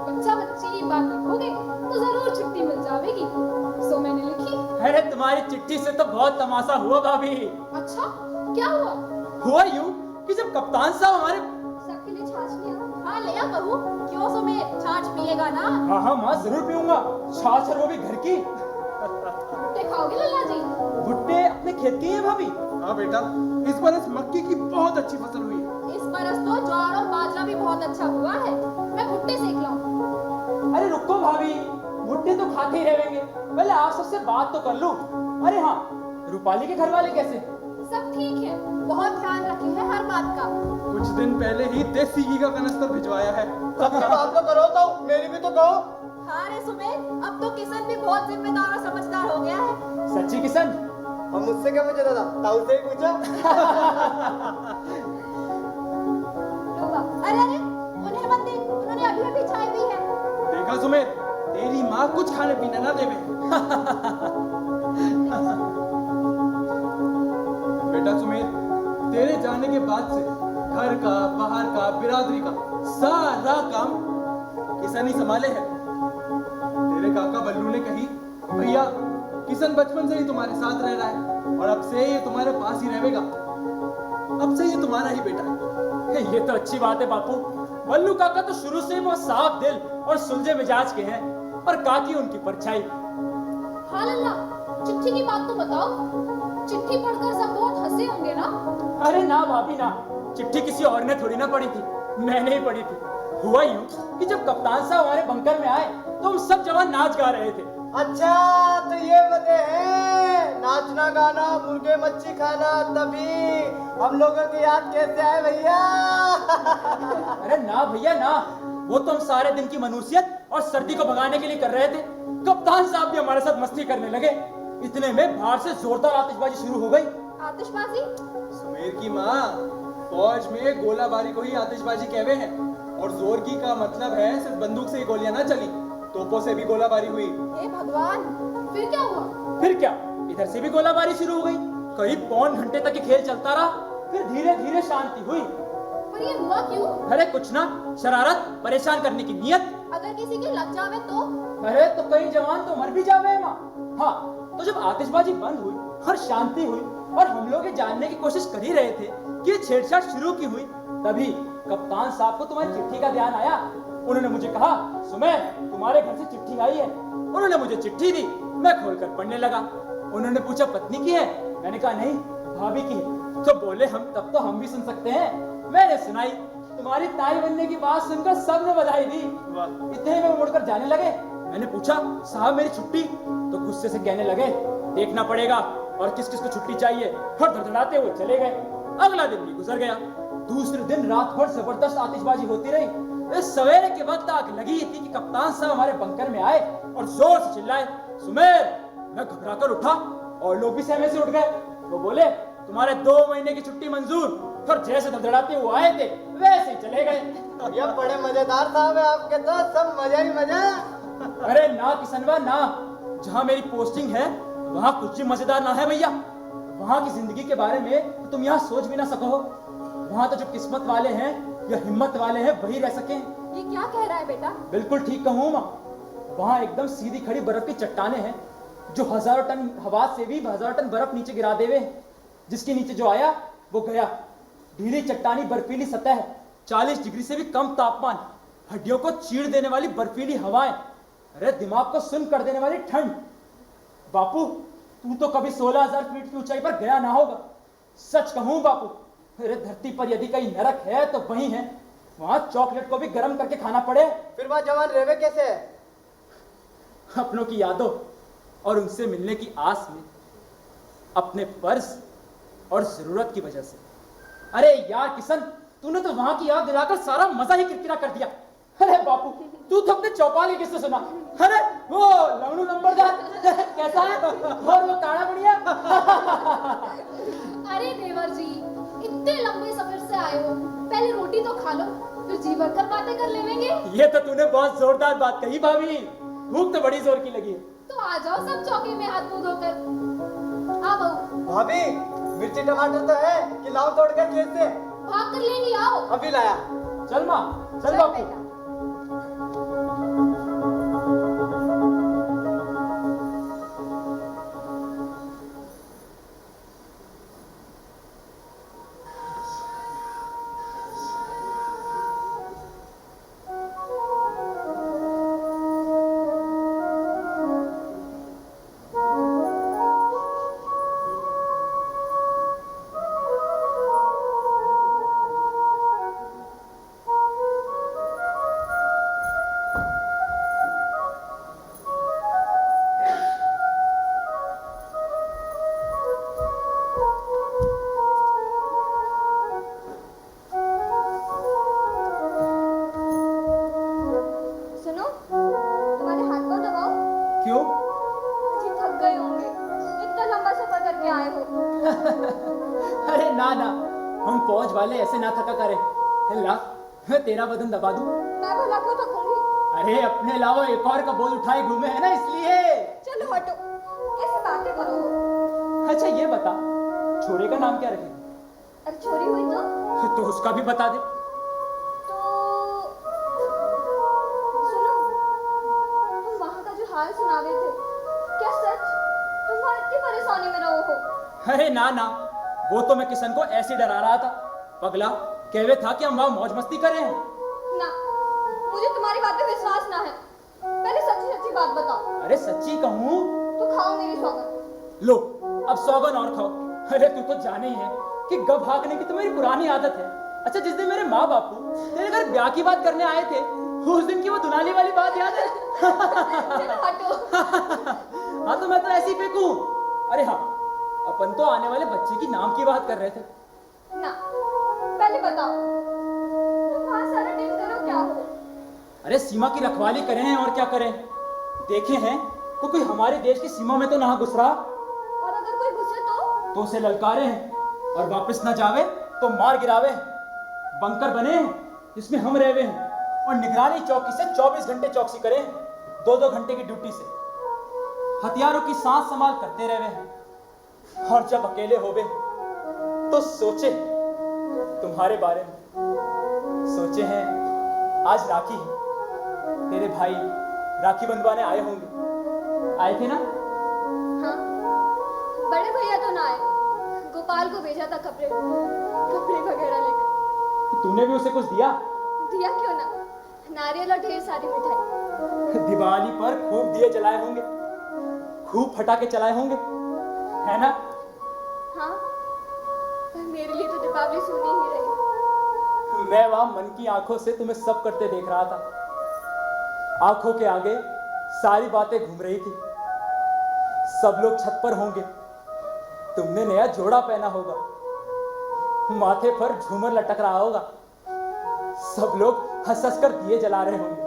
बच्चा बच्ची की बात लिखोगे तो जरूर छुट्टी मिल जाएगी, सो मैंने लिखी। अरे तुम्हारी चिट्ठी से तो बहुत तमाशा हुआ भाभी। अच्छा क्या हुआ? हुआ यूं कि जब कप्तान साहब हमारे। सबके लिए छाछ लिया। हाँ ले आ बहू, क्यों सुमेर, छाछ पिएगा ना? हाँ हाँ माँ जरूर पीऊंगा, छाछ और वो भी घर की। भुट्टे खाओगे लल्ला जी? भुट्टे अपने खेत के हैं भाभी। हाँ बेटा, इस बरस मक्की की बहुत अच्छी फसल हुई है। इस बरस तो ज्वार और बाजरा भी बहुत अच्छा हुआ है। मैं भुट्टे सेक लाऊं? अरे रुको भाभी, भुट्टे तो खाते ही रहेंगे, पहले आप सबसे बात तो कर लूं। अरे हाँ, रूपाली के घर वाले कैसे? सब ठीक है, बहुत ध्यान रखे हैं हर बात का। कुछ दिन पहले ही देसी घी का कनस्तर भिजवाया है। सबकी बात तो करो तो, मेरी भी तो कहो। हाँ रे सुमेर, अब तो किशन भी बहुत जिम्मेदार और समझदार हो गया है। सच्ची किशन? और मुझसे क्या पूछा दादा, ताऊ से ही पूछा। अरे अरे, उन्हें मत दे, उन्होंने अभी अभी चाय पी है। देखा सुमेर, तेरी माँ कुछ खाने पीने ना देवे। बेटा सुमेर, तेरे जाने के बाद से घर का, बाहर का, बिरादरी का सारा काम किशन ही संभाले है। मेरे काका बल्लू ने कही, भैया किशन बचपन से ही तुम्हारे साथ रह रहा है और अब से ये तुम्हारे पास ही रहेगा। अब से ये तुम्हारा ही बेटा है। ये तो अच्छी बात है बापू। बल्लू काका तो शुरू से ही बहुत साफ दिल और सुलझे मिजाज के हैं, पर काकी उनकी परछाई। हाँ लल्ला, चिट्ठी की बात तो बताओ। चिट्ठी पढ़कर सब बहुत हंसे होंगे ना? अरे ना भाभी ना, चिट्ठी किसी और ने थोड़ी ना पढ़ी थी, मैंने ही पढ़ी थी। हुआ यूं कि जब कप्तान साहब हमारे बंकर में आए तो हम सब जवान नाच गा रहे थे। अच्छा, तो ये वजह है नाचना गाना मुर्गे मच्छी खाना, तभी हम लोगों की याद कैसे आए भैया? अरे ना भैया ना, वो तो हम सारे दिन की मनुष्यत और सर्दी को भगाने के लिए कर रहे थे। कप्तान साहब भी हमारे साथ मस्ती करने लगे। इतने में बाहर से जोरदार आतिशबाजी शुरू हो गई। आतिशबाजी? सुमेर की माँ, फौज में गोलाबारी को ही आतिशबाजी कहवे हैं और जोरगी का मतलब है सिर्फ बंदूक से ही गोलियां ना चली, तोपों से भी गोलाबारी हुई। हे भगवान, फिर क्या हुआ? फिर क्या, इधर से भी गोलाबारी शुरू हो गई। करीब पौन घंटे तक ये खेल चलता रहा, फिर धीरे धीरे शांति हुई। पर ये हुआ क्यों? अरे कुछ ना, शरारत, परेशान करने की नियत। अगर किसी के लग जावे तो? अरे तो कई जवान तो मर भी जावे माँ। हाँ, तो जब आतिशबाजी बंद हुई और शांति हुई और हम लोग ये जानने की कोशिश कर ही रहे थे कि ये छेड़छाड़ शुरू की हुई, तभी कप्तान साहब को तुम्हारी चिट्ठी का ध्यान आया। उन्होंने मुझे कहा, सुमेर तुम्हारे घर से चिट्ठी आई है। उन्होंने मुझे चिट्ठी दी, मैं खोलकर पढ़ने लगा। उन्होंने पूछा पत्नी की है? मैंने कहा नहीं, भाभी की है। तो बोले तब तो हम भी सुन सकते हैं। मैंने सुनाई। तुम्हारी ताई बनने की बात सुनकर सबने बधाई दी। इतने में मुड़कर जाने लगे। मैंने पूछा, साहब मेरी छुट्टी? तो गुस्से से कहने लगे, देखना पड़ेगा और किस किस को छुट्टी चाहिए, और धड़धड़ाते हुए चले गए। अगला दिन भी गुजर गया। दूसरे दिन रात भर जबरदस्त आतिशबाजी होती रही। इस सवेरे के वक्त आग लगी थी कि कप्तान साहब हमारे बंकर में आए और जोर से चिल्लाए, सुमेर। मैं घबराकर उठा और लोग भी सहमे से उठ गए। वो बोले, तुम्हारे 2 महीने की छुट्टी मंजूर। और जैसे धड़धड़ाते हुए आए थे वैसे ही चले गए। ये बड़े मजेदार साहब है आपके, तो सब मजा ही मजा। अरे ना किसनवा ना, जहाँ मेरी पोस्टिंग है वहाँ कुछ भी मजेदार ना है भैया। वहाँ की जिंदगी के बारे में तुम यहाँ सोच भी ना सको। वहाँ तो जो किस्मत वाले हैं या हिम्मत वाले हैं वही रह सके। ये क्या कह रहा है बेटा? बिल्कुल ठीक कहूँ माँ। वहाँ एकदम सीधी खड़ी बर्फ की चट्टाने हैं जो हजारों टन हवा से भी हजारों टन बर्फ नीचे गिरा देवे। जिसके नीचे जो आया वो गया। ढीली चट्टानी बर्फीली सतह, 40 डिग्री से भी कम तापमान, हड्डियों को चीर देने वाली बर्फीली हवाएं, अरे दिमाग को सुन्न कर देने वाली ठंड। बापू तू तो कभी 16,000 फीट की ऊंचाई पर गया ना होगा। सच कहूं बापू, अरे धरती पर यदि कहीं नरक है तो वही है। वहां चॉकलेट को भी गर्म करके खाना पड़े। फिर वहाँ जवान रेवे कैसे? अपनों की यादों और उनसे मिलने की आस में, अपने फर्ज और जरूरत की वजह से। अरे यार किशन, तूने तो वहां की याद दिलाकर सारा मजा ही किरकिरा कर दिया। अरे बापू तू तो अपने चौपाल की किससे सुना? अरे वो लवणू नंबरदार कैसा है और वो काड़ा बुढ़िया। अरे देवर जी, इतने लंबे सफर से आए हो, पहले रोटी तो खा लो, फिर जी भरकर बातें कर लेंगे। ये तो तूने बहुत जोरदार बात कही भाभी। भूख तो बड़ी जोर की लगी है। तो आ जाओ सब चौके में हाथ मुंह धोकर। आ बहू। भाभी मिर्ची टमाटर तो है कि लाओ तोड़कर खेत से? भाग कर लेंगी, आओ। अभी लाया। चल माँ, चल बापू। अरे ना ना, हम फौज वाले ऐसे ना थका करें। ला, मैं तेरा बदन दबा दूं। मैं भला क्यों थकूंगी? अरे अपने अलावा एक और का बोझ उठाए घूमे है ना, इसलिए। चलो हटो, कैसे बातें करो। अच्छा ये बता, छोरे का नाम क्या रखे? अरे छोरी हुई तो उसका भी बता दे। तो सुनो, तुम वहां का जो हाल सुनावे थे। क्या सच तुम वहाँ इतनी परेशानी में रहो हो? अरे ना ना, वो तो मैं किशन को ऐसे डरा रहा था। पगला कहवे था कि हम वहाँ मौज मस्ती कर रहे हैं। ना, मुझे तुम्हारी बात पे विश्वास ना है। पहले सच्ची सच्ची बात बताओ। अरे सच्ची कहूँ तो खाओ मेरी सौगंध। लो अब सौगन और खाओ। अरे तू तो जाने ही है कि गप भागने की तो मेरी पुरानी आदत है। अच्छा, जिस दिन मेरे माँ बापू तेरे घर ब्याह की बात करने आए थे, उस दिन की वो दुनाली वाली बात याद है? चलो हटो। हाँ तो मैं तो ऐसे ही फेंकूं। अरे हाँ, अपन तो आने वाले बच्चे की नाम की बात कर रहे थे। ना, पहले बताओ तुम वहाँ सारा दिन करो क्या हो? अरे सीमा की रखवाली करें हैं और क्या करें। देखे हैं तो कोई हमारे देश की सीमा में तो ना घुस रहा, और अगर कोई घुसे तो उसे ललकारे हैं, और वापस ना जावे तो मार गिरावे। बंकर बने हैं जिसमें हम रहवे हैं, और निगरानी चौकी से 24 घंटे चौकसी करें, 2-2 घंटे की ड्यूटी से। हथियारों की सांस संभाल करते रहवे हैं, और जब अकेले होवे तो सोचे तुम्हारे बारे में। सोचे हैं आज राखी है, तेरे भाई राखी बंधवाने आए होंगे। आए थे ना? हाँ, बड़े भैया तो ना आए। गोपाल को भेजा था कपड़े वगैरह लेकर। तूने भी उसे कुछ दिया? दिया क्यों ना, नारियल और ढेर सारी मिठाई। दिवाली पर खूब दिए जलाए होंगे, खूब फटाके चलाए होंगे, है ना? हाँ, पर मेरे लिए तो दीपावली सुनी ही रही। मैं वहां मन की आंखों से तुम्हें सब करते देख रहा था। आंखों के आगे सारी बातें घूम रही थी। सब लोग छत पर होंगे, तुमने नया जोड़ा पहना होगा, माथे पर झूमर लटक रहा होगा, सब लोग हंस हंस कर दिए जला रहे होंगे,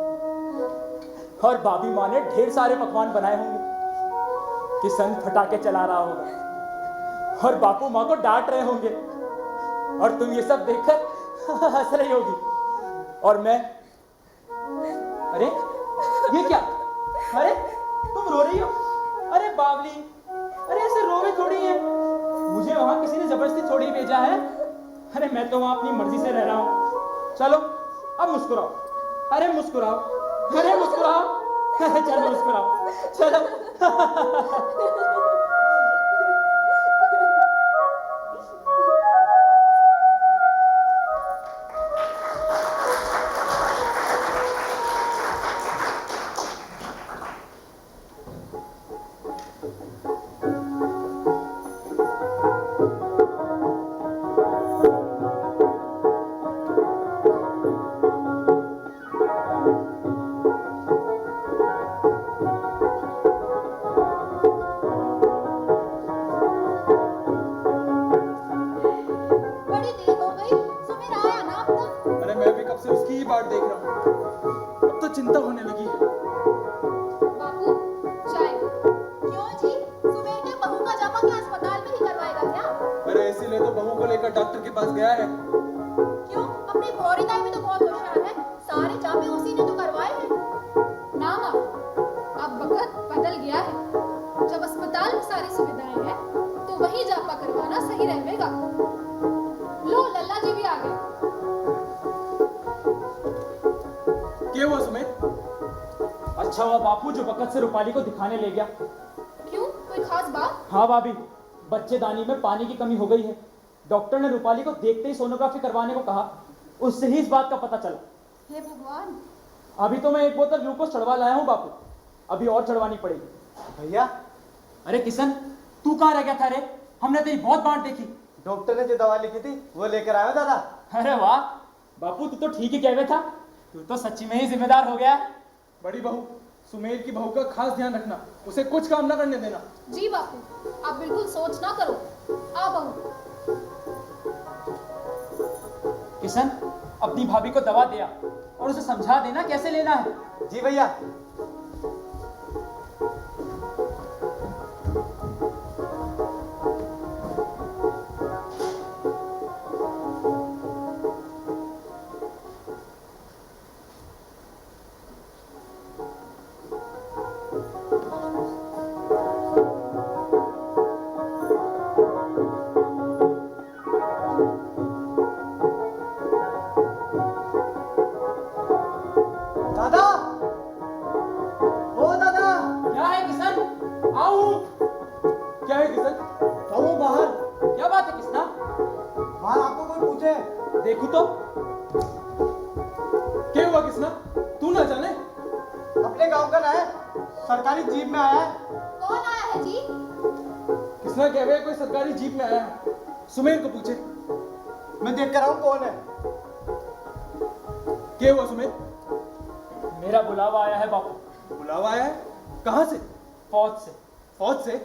और भाभी माँ ने ढेर सारे पकवान बनाए होंगे। किशन फटाके चला रहा होगा, और बापू माँ को डांट रहे होंगे, और तुम ये सब देखकर हंस रही होगी। और मैं, अरे ये क्या? अरे तुम रो रही हो? अरे बावली, अरे ऐसे रोवे थोड़ी है। मुझे वहां किसी ने जबरदस्ती थोड़ी भेजा है। अरे मैं तो वहां अपनी मर्जी से रह रहा हूँ। चलो अब मुस्कुराओ, अरे मुस्कुराओ, अरे मुस्कुराओ, चलो मुस्कुराओ, चलो। बड़ी देर हो गई, सुमेर आया ना अब तक? अरे मैं भी कब से उसकी ही बाट देख रहा हूँ। अब तो चिंता होने लगी है। बापू, चाय। क्यों जी, सुमेर के बहू का जमा क्या अस्पताल में ही करवाएगा क्या? अरे इसीलिए तो बहू को लेकर डॉक्टर के पास गया है। क्यों, अपनी भौरीदाई में तो बहुत होशियार है, सारे जामे उसी ने तो करवाए हैं। ना माँ, अब वक्त बदल गया है। जब अस्पताल में सारी सुविधाएं हैं, तो वहीं जापा करवाना सही रहेगा। लो लल्ला जी भी आ गए। क्या हुआ सुमेर? अच्छा हुआ बापू जो वक्त से रूपाली को दिखाने ले गया। क्यों, कोई खास बात? हाँ भाभी, बच्चेदानी में पानी की कमी हो गई है। डॉक्टर ने रूपाली को देखते ही सोनोग्राफी करवाने को कहा। उससे ही इस बात का पता चला। हे भगवान। अभी तो मैं 1 बोतल ग्लूकोज चढ़वा लाया हूँ बापू, अभी और चढ़वानी पड़ेगी। भैया, अरे किशन, तू कहाँ रह गया था रे? हमने तेरी बहुत बाट देखी। डॉक्टर ने जो दवा लिखी थी वो लेकर आया दादा। अरे वाह बापू, तू तो ठीक ही कहवे था। तू तो सच्ची में ही जिम्मेदार हो गया। बड़ी बहू, सुमेर की बहू का खास ध्यान रखना, उसे कुछ काम ना करने देना। जी बापू, आप बिल्कुल सोच ना करो। आ बहू। किशन, अपनी भाभी को दवा दिया और उसे समझा देना कैसे लेना है। जी भैया। दादा, हुआ किसना? तू ना जाने? अपने गांव का ना है, सरकारी जीप में आया है। कौन आया है जी? किसना कह रहे कोई सरकारी जीप में आया है? सुमेर को पूछे। मैं देख कर आऊं कौन है। क्या हुआ सुमेर? मेरा बुलावा आया है बापू। बुलावा आया है? कहाँ से? फौज से। फौज से?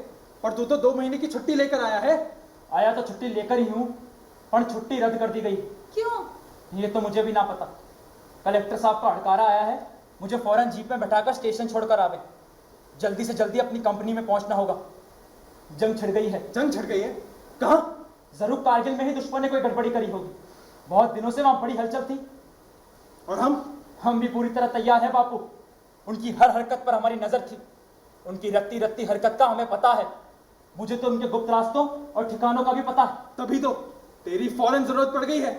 पर तू तो 2 महीने की छुट्टी लेकर आया है। आया तो छुट्टी लेकर ही हूँ, पर छुट्टी रद्द कर दी गई। क्यों? ये तो मुझे भी ना पता। कलेक्टर साहब का हड़कारा आया है, मुझे फौरन जीप में बैठाकर स्टेशन छोड़कर आवे। जल्दी से जल्दी अपनी कंपनी में पहुंचना होगा। जंग छिड़ गई है। जंग छिड़ गई है? कहाँ? जरूर कारगिल में ही दुश्मन ने कोई गड़बड़ी करी होगी। बहुत दिनों से वहां बड़ी हलचल थी। और हम भी पूरी तरह तैयार हैं बापू। उनकी हर हरकत पर हमारी नजर थी। उनकी रत्ती रत्ती हरकत का हमें पता है। मुझे तो उनके गुप्त रास्तों और ठिकानों का भी पता है। तभी तो तेरी फौरन जरूरत पड़ गई है।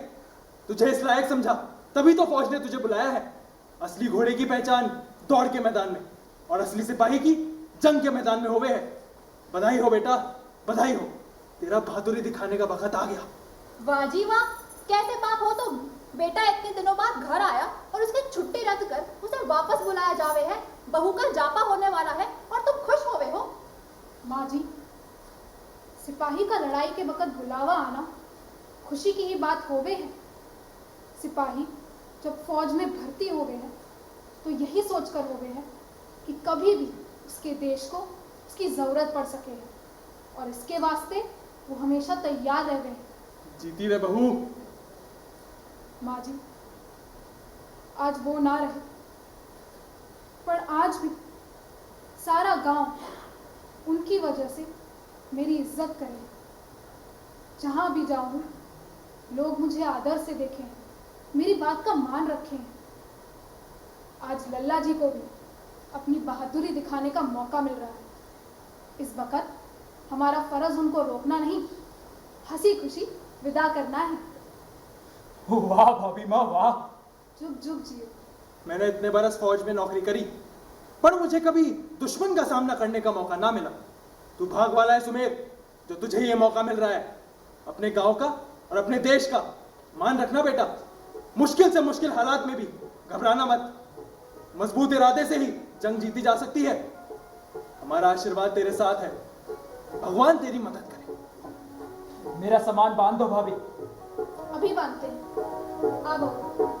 तुझे इस लायक समझा, तभी तो फौज ने तुझे बुलाया है। असली घोड़े की पहचान दौड़ के मैदान में, और असली सिपाही की जंग के मैदान में होवे है। बधाई हो बेटा, बधाई हो। तेरा बहादुरी दिखाने का वक्त आ गया। वाह जी वाह, कैसे बाप हो तुम। बेटा इतने दिनों बाद घर आया और उसकी छुट्टी रद्द कर उसे वापस बुलाया जावे है। बहू का जापा होने वाला है और तुम खुश होवे हो। माँ जी, सिपाही का लड़ाई के वक़्त बुलावा आना खुशी की ही बात होवे है। सिपाही जब फौज में भर्ती हो गए हैं तो यही सोचकर हो गए हैं कि कभी भी उसके देश को उसकी ज़रूरत पड़ सके है, और इसके वास्ते वो हमेशा तैयार रह गए। जीती रे बहू। माँ जी, आज वो ना रहे, पर आज भी सारा गांव उनकी वजह से मेरी इज्जत करे। जहाँ भी जाऊँ लोग मुझे आदर से देखें, मेरी बात का मान रखें। आज लल्ला जी को भी अपनी बहादुरी दिखाने का मौका मिल रहा है। इस वक्त हमारा फर्ज उनको रोकना नहीं, हंसी खुशी विदा करना है। वाह भाभी माँ वाह। जुग जुग जियो। मैंने इतने बरस फौज में नौकरी करी, पर मुझे कभी दुश्मन का सामना करने का मौका ना मिला। तू भाग वाला है सुमेर, जो तुझे ये मौका मिल रहा है। अपने गांव का और अपने देश का मान रखना बेटा। मुश्किल से मुश्किल हालात में भी घबराना मत। मजबूत इरादे से ही जंग जीती जा सकती है। हमारा आशीर्वाद तेरे साथ है। भगवान तेरी मदद करे। मेरा सामान बांध दो भाभी। अभी बांधते हैं, आ जाओ।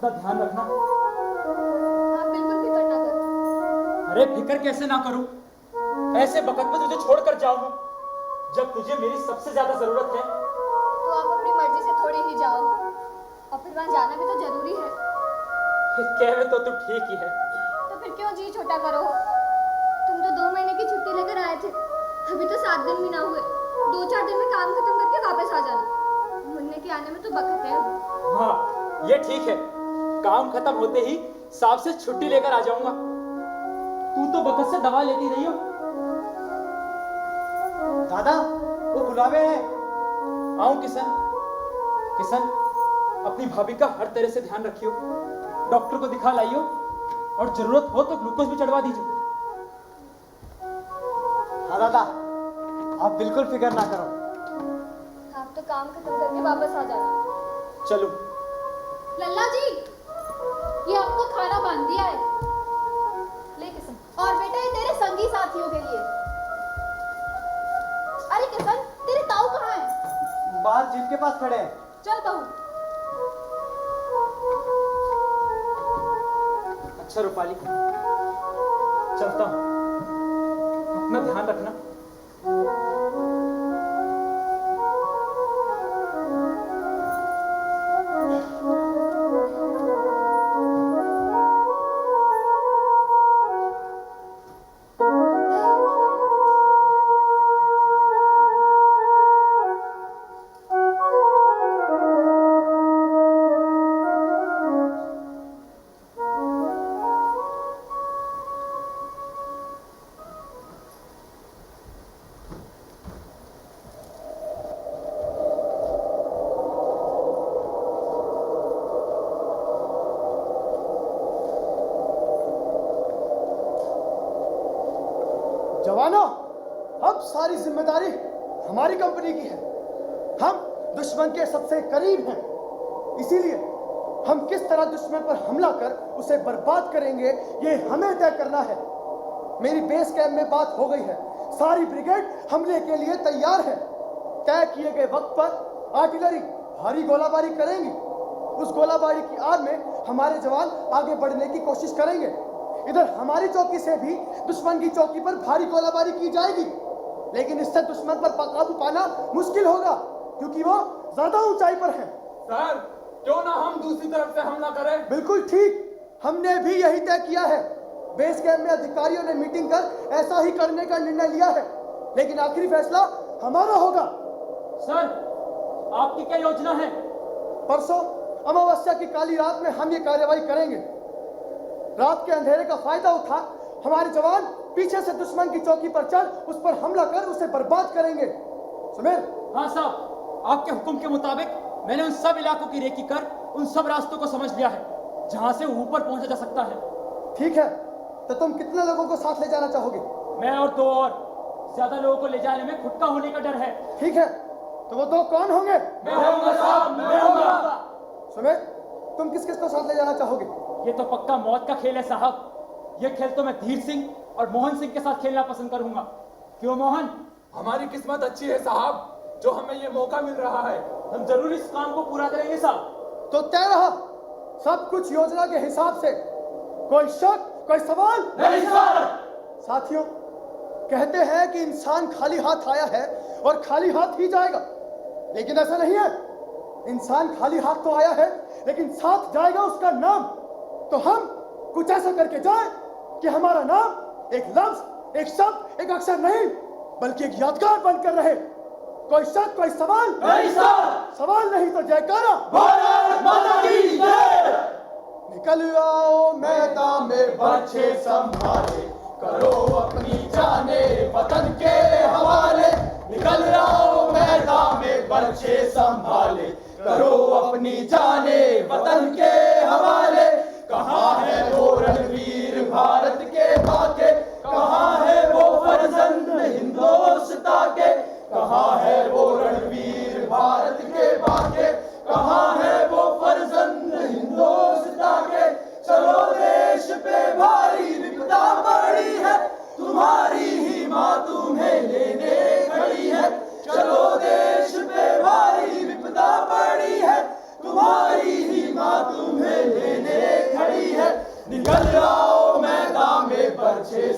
ध्यान रखना। आप बिल्कुल फिक्र ना करो। अरे फिक्र कैसे ना करूं? ऐसे वक्त में तुझे छोड़कर जाऊं जब तुझे मेरी सबसे ज्यादा जरूरत है। तो आप अपनी मर्जी से थोड़ी ही जाओ, और फिर वहां जाना भी तो जरूरी है। कह रहे तो तू ठीक ही है। तो फिर क्यों जी छोटा करो? तुम तो 2 महीने की छुट्टी लेकर आए थे, अभी तो 7 दिन भी ना हुए। 2-4 दिन में काम खत्म करके वापस आ जाना। मुन्ने के आने में तो वक्त है। हाँ ये ठीक है, काम खत्म होते ही साहब से छुट्टी लेकर आ जाऊंगा। तू तो वक्त से दवा लेती रही हो। दादा वो बुलावे हैं। आऊं किशन? किशन अपनी भाभी का हर तरह से ध्यान रखियो, डॉक्टर को दिखा लाइयो, और जरूरत हो तो ग्लूकोज भी चढ़वा दीजिए। हाँ दादा आप बिल्कुल फिक्र ना करो। आप तो काम खत्म करके वापस आ जाना। चलो। लल्ला जी ये आपको खाना बांध दिया है, ले किशन। और बेटा ये तेरे संगी साथियों के लिए। चीफ के पास खड़े हैं। चल बहू। अच्छा रूपाली, चलता हूँ, अपना ध्यान रखना। जवानों, अब सारी जिम्मेदारी हमारी कंपनी की है। हम दुश्मन के सबसे करीब हैं, इसीलिए हम किस तरह दुश्मन पर हमला कर उसे बर्बाद करेंगे ये हमें तय करना है। मेरी बेस कैंप में बात हो गई है, सारी ब्रिगेड हमले के लिए तैयार है। तय किए गए वक्त पर आर्टिलरी भारी गोलाबारी करेंगी। उस गोलाबारी की आड़ में हमारे जवान आगे बढ़ने की कोशिश करेंगे। इधर हमारी चौकी से भी दुश्मन की चौकी पर भारी गोलाबारी की जाएगी, लेकिन इससे दुश्मन पर काबू पाना मुश्किल होगा क्योंकि वो ज्यादा ऊंचाई पर है। सर, क्यों ना हम दूसरी तरफ से हमला करें? बिल्कुल ठीक, हमने भी यही तय किया है। बेस कैंप में अधिकारियों ने मीटिंग कर ऐसा ही करने का निर्णय लिया है, लेकिन आखिरी फैसला हमारा होगा। सर, आपकी क्या योजना है? परसों अमावस्या की काली रात में हम ये कार्रवाई करेंगे। रात के अंधेरे का फायदा उठा हमारे जवान पीछे से दुश्मन की चौकी पर चढ़ उस पर हमला कर उसे बर्बाद करेंगे। सुमेर? हाँ साहब, आपके हुक्म के मुताबिक मैंने उन सब इलाकों की रेकी कर उन सब रास्तों को समझ लिया है जहां से ऊपर पहुंचा जा सकता है। ठीक है, तो तुम कितने लोगों को साथ ले जाना चाहोगे? मैं और 2 और। ज्यादा लोगों को ले जाने में खुद का होने का डर है। ठीक है, तो वो 2 कौन होंगे? मैं होऊंगा साहब, मैं होऊंगा। सुमेर, तुम किस किस को साथ ले जाना चाहोगे? ये तो पक्का मौत का खेल है साहब। ये खेल तो मैं धीर सिंह और मोहन सिंह के साथ खेलना पसंद करूंगा। क्यों मोहन? हमारी किस्मत अच्छी है साहब, जो हमें ये मौका मिल रहा है। हम जरूर इस काम को पूरा करेंगे साहब। तो तय रहा, सब कुछ योजना के हिसाब से। कोई शक, कोई सवाल? नहीं सर। साथियों, कहते हैं कि इंसान खाली हाथ आया है और खाली हाथ ही जाएगा, लेकिन ऐसा नहीं है। इंसान खाली हाथ तो आया है, लेकिन साथ जाएगा उसका नाम। तो हम कुछ ऐसा करके जाए कि हमारा नाम एक लफ्ज, एक शब्द, एक अक्षर नहीं, बल्कि एक यादगार बनकर रहे। कोई शक, कोई सवाल? नहीं सर। सवाल नहीं तो जयकारा। भारत माता की जय। निकल आओ मैदान में बच्चे संभाले, करो अपनी जाने वतन के हवाले। निकल आओ मैदान में बच्चे संभाले, करो अपनी जाने वतन के हवाले। कहाँ है वो रणवीर भारत के बाके, कहाँ है वो फर्जंद हिंदुस्तान के, कहाँ है वो रणवीर भारत के बाके, कहाँ है वो फर्जंद हिंदुस्तान के। चलो देश पे भारी विपदा पड़ी है, तुम्हारी ही माँ तुम्हें लेने खड़ी है। चलो देश पे भारी विपदा पड़ी है, तुम्हारी ही माँ तुम्हें लेने खड़ी है। निकल आओ मैदान में बच्चे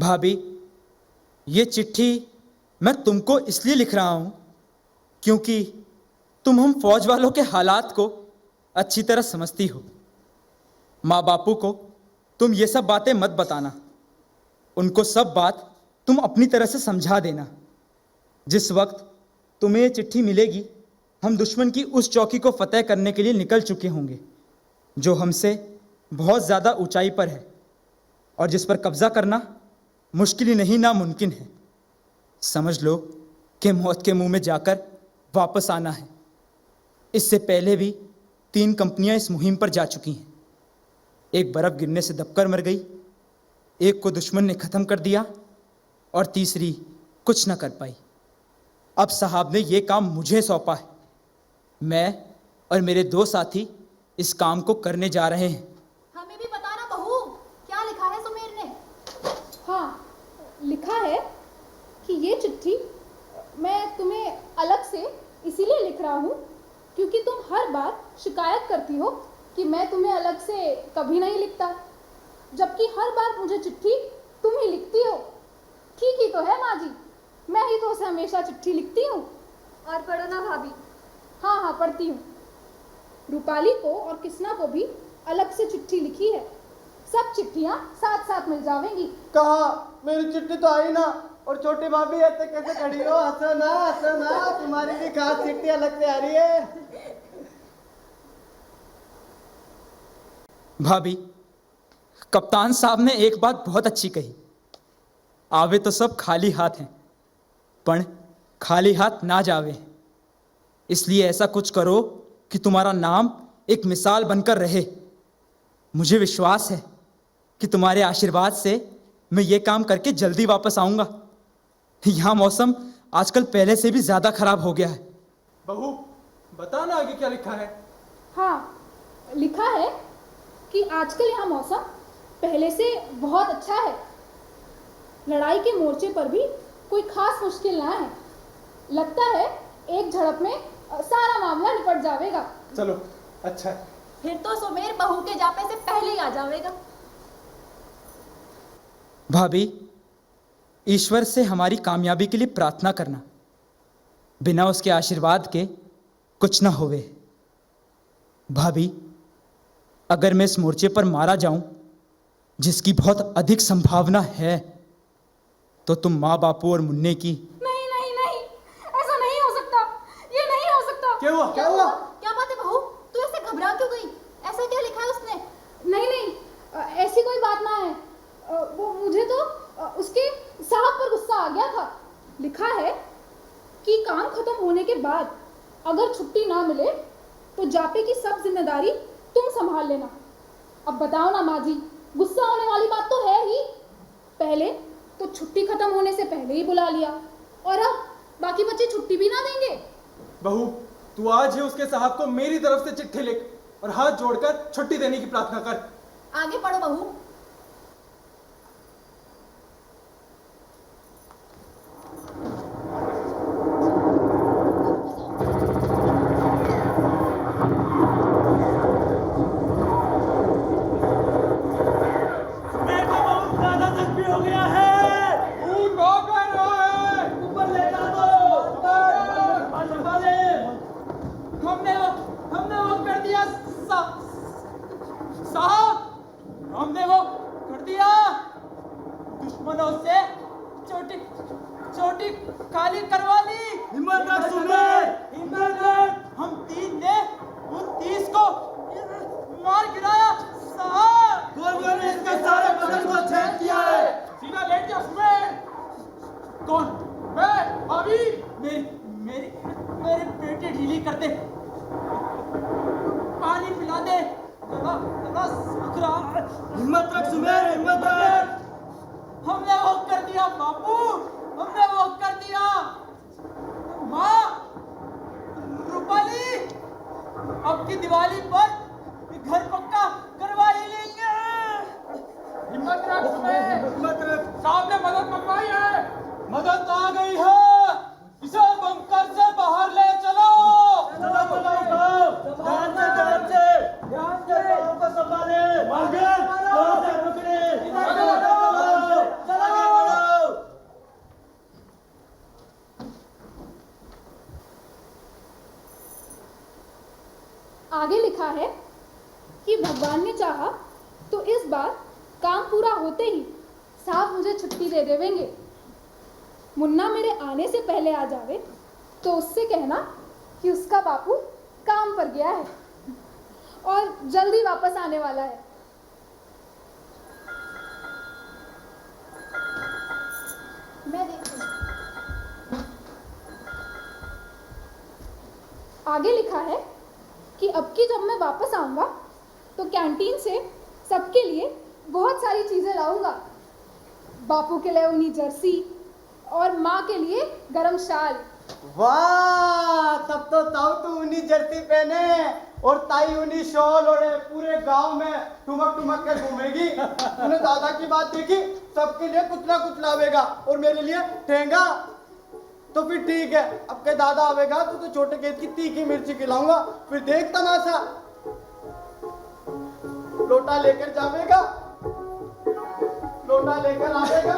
भाभी, ये चिट्ठी मैं तुमको इसलिए लिख रहा हूं क्योंकि तुम हम फौज वालों के हालात को अच्छी तरह समझती हो। माँ बापू को तुम ये सब बातें मत बताना, उनको सब बात तुम अपनी तरह से समझा देना। जिस वक्त तुम्हें ये चिट्ठी मिलेगी, हम दुश्मन की उस चौकी को फतेह करने के लिए निकल चुके होंगे जो हमसे बहुत ज़्यादा ऊंचाई पर है और जिस पर कब्जा करना मुश्किल ही नहीं नामुमकिन है। समझ लो कि मौत के मुंह में जाकर वापस आना है। इससे पहले भी 3 कंपनियां इस मुहिम पर जा चुकी हैं। एक बर्फ़ गिरने से दबकर मर गई, एक को दुश्मन ने ख़त्म कर दिया और तीसरी कुछ न कर पाई। अब साहब ने ये काम मुझे सौंपा है। मैं और मेरे 2 साथी इस काम को करने जा रहे हैं। हमें भी बताना बहू, क्या लिखा है सुमेर ने? हाँ, लिखा है कि ये चिट्ठी मैं तुम्हें अलग से इसीलिए लिख रहा हूँ क्योंकि तुम हर बार शिकायत करती हो कि मैं तुम्हें अलग से कभी नहीं लिखता, जबकि हर बार मुझे चिट्ठी तुम ही लिखती हो। ठीक ही तो है माँ जी, मैं ही तो उसे हमेशा चिट्ठी लिखती हूँ। और पढ़ो ना भाभी। हाँ हाँ, पढ़ती हूँ। रूपाली को और किसना को भी अलग से चिट्ठी लिखी है। सब चिट्ठियाँ साथ साथ मिल जाएंगी। कहा मेरी चिट्ठी तो आई ना, और छोटी भाभी ऐसे कैसे खड़ी हो? हंसो ना, तुम्हारी भी खास चिट्ठी अलग से आ रही है। भाभी, कप्तान साहब ने एक बात बहुत अच्छी कही, आवे तो सब खाली हाथ हैं पण खाली हाथ ना जावे। इसलिए ऐसा कुछ करो कि तुम्हारा नाम एक मिसाल बनकर रहे। मुझे विश्वास है कि तुम्हारे आशीर्वाद से मैं ये काम करके जल्दी वापस आऊंगा। यहाँ मौसम आजकल पहले से भी ज़्यादा खराब हो गया है। बहू, बताना आगे क्या लिखा है? हाँ, लिखा है कि आजकल यहाँ मौसम पहले से बहुत अच्छा है। लड़ाई के मोर्चे पर भी कोई खास मुश्किल ना है। लगता है एक झड़प में सारा मामला निपट जाएगा। चलो, अच्छा है। फिर तो सुमेर बहू के जाने से पहले ही आ जाएगा। भाभी, ईश्वर से हमारी कामयाबी के लिए प्रार्थना करना। बिना उसके आशीर्वाद के कुछ ना होवे। भाभी, अगर मैं इस मोर्चे पर मारा जाऊं, जिसकी बहुत अधिक संभावना है, तो तुम माँ बापू और मुन्ने की नहीं नहीं नहीं, ऐसा नहीं हो सकता, ये नहीं हो सकता। क्या हुआ? क्या बात है बहू, तू ऐसे घबरा क्यों गई? ऐसा क्या लिखा है उसने? नहीं नहीं, ऐसी कोई बात ना है। वो मुझे तो उसके साहब पर गुस्सा आ गया था। लिखा है कि काम खत्म होने के बाद अगर छुट्टी ना मिले तो जापे की सब जिम्मेदारी तुम संभाल लेना। अब बताओ ना माँ जी, गुस्सा होने वाली बात तो है ही। पहले तो छुट्टी खत्म होने से पहले ही बुला लिया और अब बाकी बच्चे छुट्टी भी ना देंगे। बहू, तू आज ही उसके साहब को मेरी तरफ से चिट्ठी लिख और हाथ जोड़कर छुट्टी देने की प्रार्थना कर। आगे पढ़ो बहू। चोटी खाली करवा ली। हिम्मत रख सुमेर, हिम्मत रख। हम 3 ने उन 30 को मार गिराया साहब। गोलगोल ने इसके सारे बदन को छेद किया है। सीधा लेट जा सुमेर। कौन? मैं? भाभी? मेरी पेटी ढीली कर दे, पानी पिला दे, गला सूख रहा। हिम्मत रख सुमेर, हिम्मत रख। हमने वो कर दिया बापू, हमने वो कर दिया। माँ, रूपाली, अब की दिवाली पर घर पक्का करवा ही लेंगे। हिम्मत रख सुमेर, हिम्मत रख। साहब ने मदद मंगवाई है। मदद आ गई है, इसे बंकर से बाहर ले चलो। चलो चलो उठाओ, ध्यान से ध्यान से ध्यान से पाँव को संभाले। आगे, पाँव से पकड़े। चलो चलो चलो। आगे लिखा है कि भगवान ने चाहा तो इस बार काम पूरा होते ही साहब मुझे छुट्टी दे देवेंगे। मुन्ना मेरे आने से पहले आ जावे तो उससे कहना कि उसका बापू काम पर गया है और जल्दी वापस आने वाला है। मैं देखती हूँ। आगे लिखा है कि अब की जब मैं वापस आऊंगा तो कैंटीन से सबके लिए बहुत सारी चीजें लाऊंगा। बापू के लिए ऊनी जर्सी और माँ के लिए गरम शाल। वाह, तब तो ताऊ तू ऊनी जर्सी पहने और ताई ऊनी शॉल ओढ़े पूरे गांव में ठुमक ठुमक कर घूमेगी। तूने दादा की बात देखी, सबके लिए कुछ ना कुछ लावेगा और मेरे लिए ठेंगा। तो फिर ठीक है, अब के दादा आवेगा तो छोटे खेत की तीखी मिर्ची खिलाऊंगा, फिर देख तमाशा। लोटा लेकर जावेगा, लोटा लेकर आवेगा,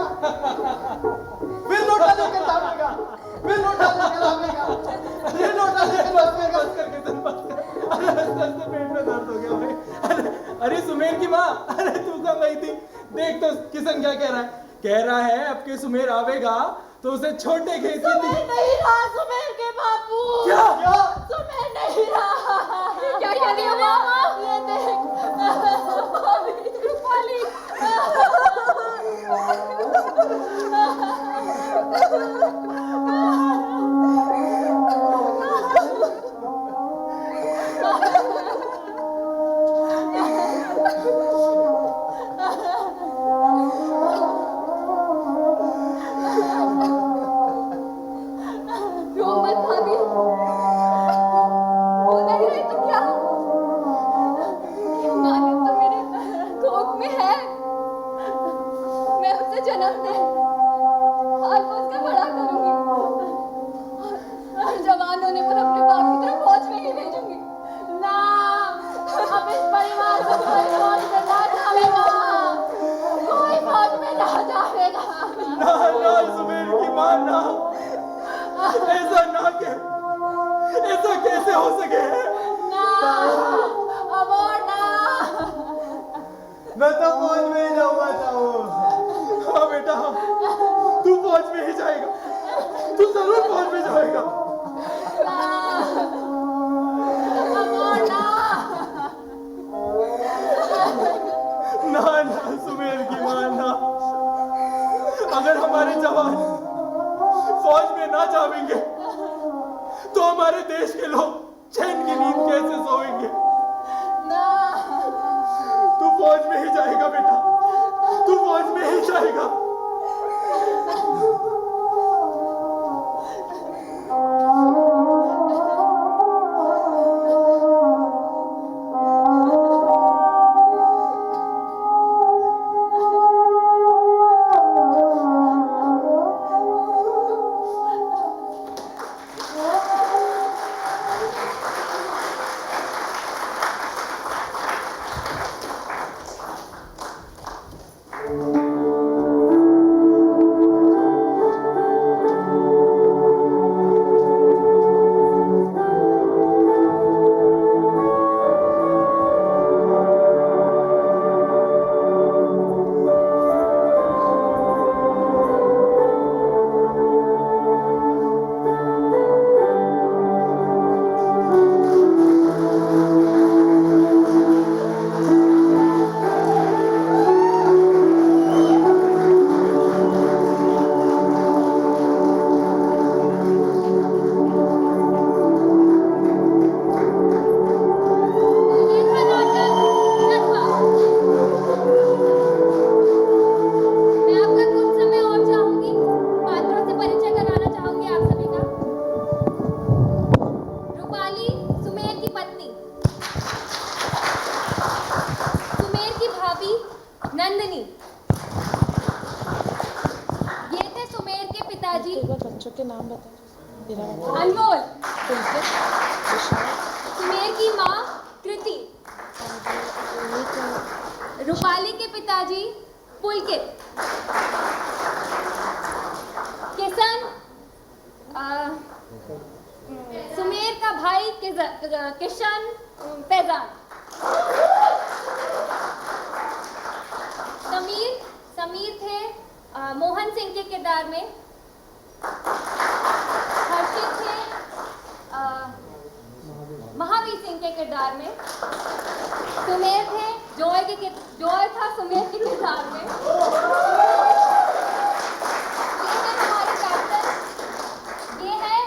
फिर लोटा लेकर जावेगा, फिर लोटा लेकर आवेगा, फिर लोटा लेकर आवेगा। पेट में दर्द हो गया भाई। अरे सुमेर की माँ, अरे तू कब गई थी? देख तो किशन क्या कह रहा है। कह रहा है अब के सुमेर आवेगा तो उसे छोटे खेत की सुमेर नहीं रहा, सुमेर के बापू। क्या? सुमेर नहीं रहा। क्या कह रही हो मामा? ये देख रूपाली। रो मत भाभी, वो नहीं रही तो क्या? ये मालिक तो मेरे कोख में है। मैं उसे जन्म दे और उसका बड़ा करूंगी और जवान होने पर अपने बाप की तरफ फौज में ही भेजूंगी। ना, अब इस परिवार को कोई फौज में ना जाएगा, कोई फौज में ना जाएगा। ना ना सुमेर की माँ ना, ऐसा ना के, ऐसा कैसे हो सके? ना, अब और ना। मैं तो फौज में ही जाऊंगा ताऊ। हाँ बेटा, तू फौज में ही जाएगा, तू जरूर फौज में जाएगा। अब और ना। ना ना सुमेर की माँ ना, अगर हमारे जवान फौज में ना जाएंगे तो हमारे देश के लोग चैन की नींद कैसे सोएंगे? ना, तू फौज में ही जाएगा बेटा, तू फौज में ही जाएगा। नंदिनी, ये थे सुमेर के पिताजी। बच्चों के नाम बता। अनमोल, सुमेर की माँ कृति, रूपाली के पिताजी पुलकित, किशन सुमेर का भाई किशन फैजान। समीर थे मोहन सिंह के किरदार में। हर्षित थे महावीर सिंह के किरदार में। सुमेर थे जॉय था सुमेर के किरदार में। ये है हमारे कैप्टन, ये है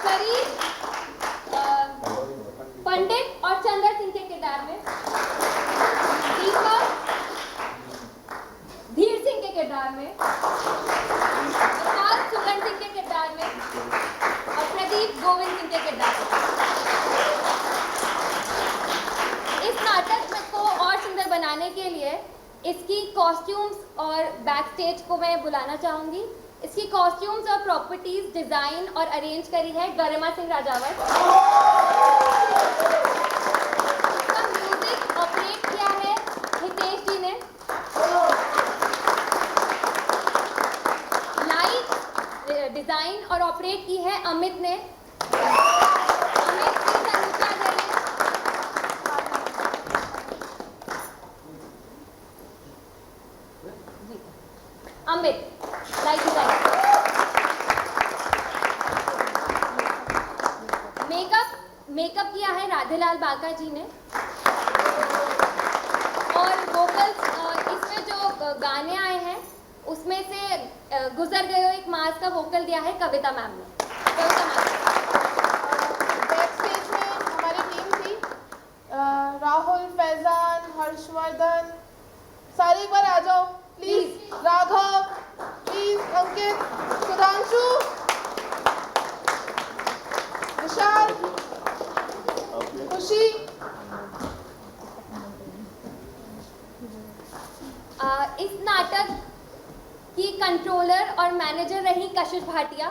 शरीफ, पंडित और चंद्र सिंह के किरदार में। दीपक धीर सिंह के किरदार में। विकास सुगन सिंह के किरदार में और प्रदीप गोविंद सिंह के किरदार में। इस नाटक को और सुंदर बनाने के लिए इसकी कॉस्ट्यूम्स और बैक स्टेज को मैं बुलाना चाहूंगी। इसकी कॉस्ट्यूम्स और प्रॉपर्टीज डिजाइन और अरेंज करी है गरिमा सिंह राजावत। इसका म्यूजिक ऑपरेट किया है हितेश जी ने। लाइट डिजाइन और ऑपरेट की है अमित ने। Amit light design. मेकअप किया है राधेलाल बाका जी ने। और वोकल्स इसमें जो गाने आए हैं उसमें से गुजर गए एक मास का वोकल दिया है कविता मैम ने। बैक स्टेज में हमारी टीम थी राहुल, फैजान, हर्षवर्धन। सारे एक बार आ जाओ प्लीज। राघव, प्लीज, अंकित, सुधांशु, विशाल, खुशी। इस नाटक की कंट्रोलर और मैनेजर रही कशिश भाटिया।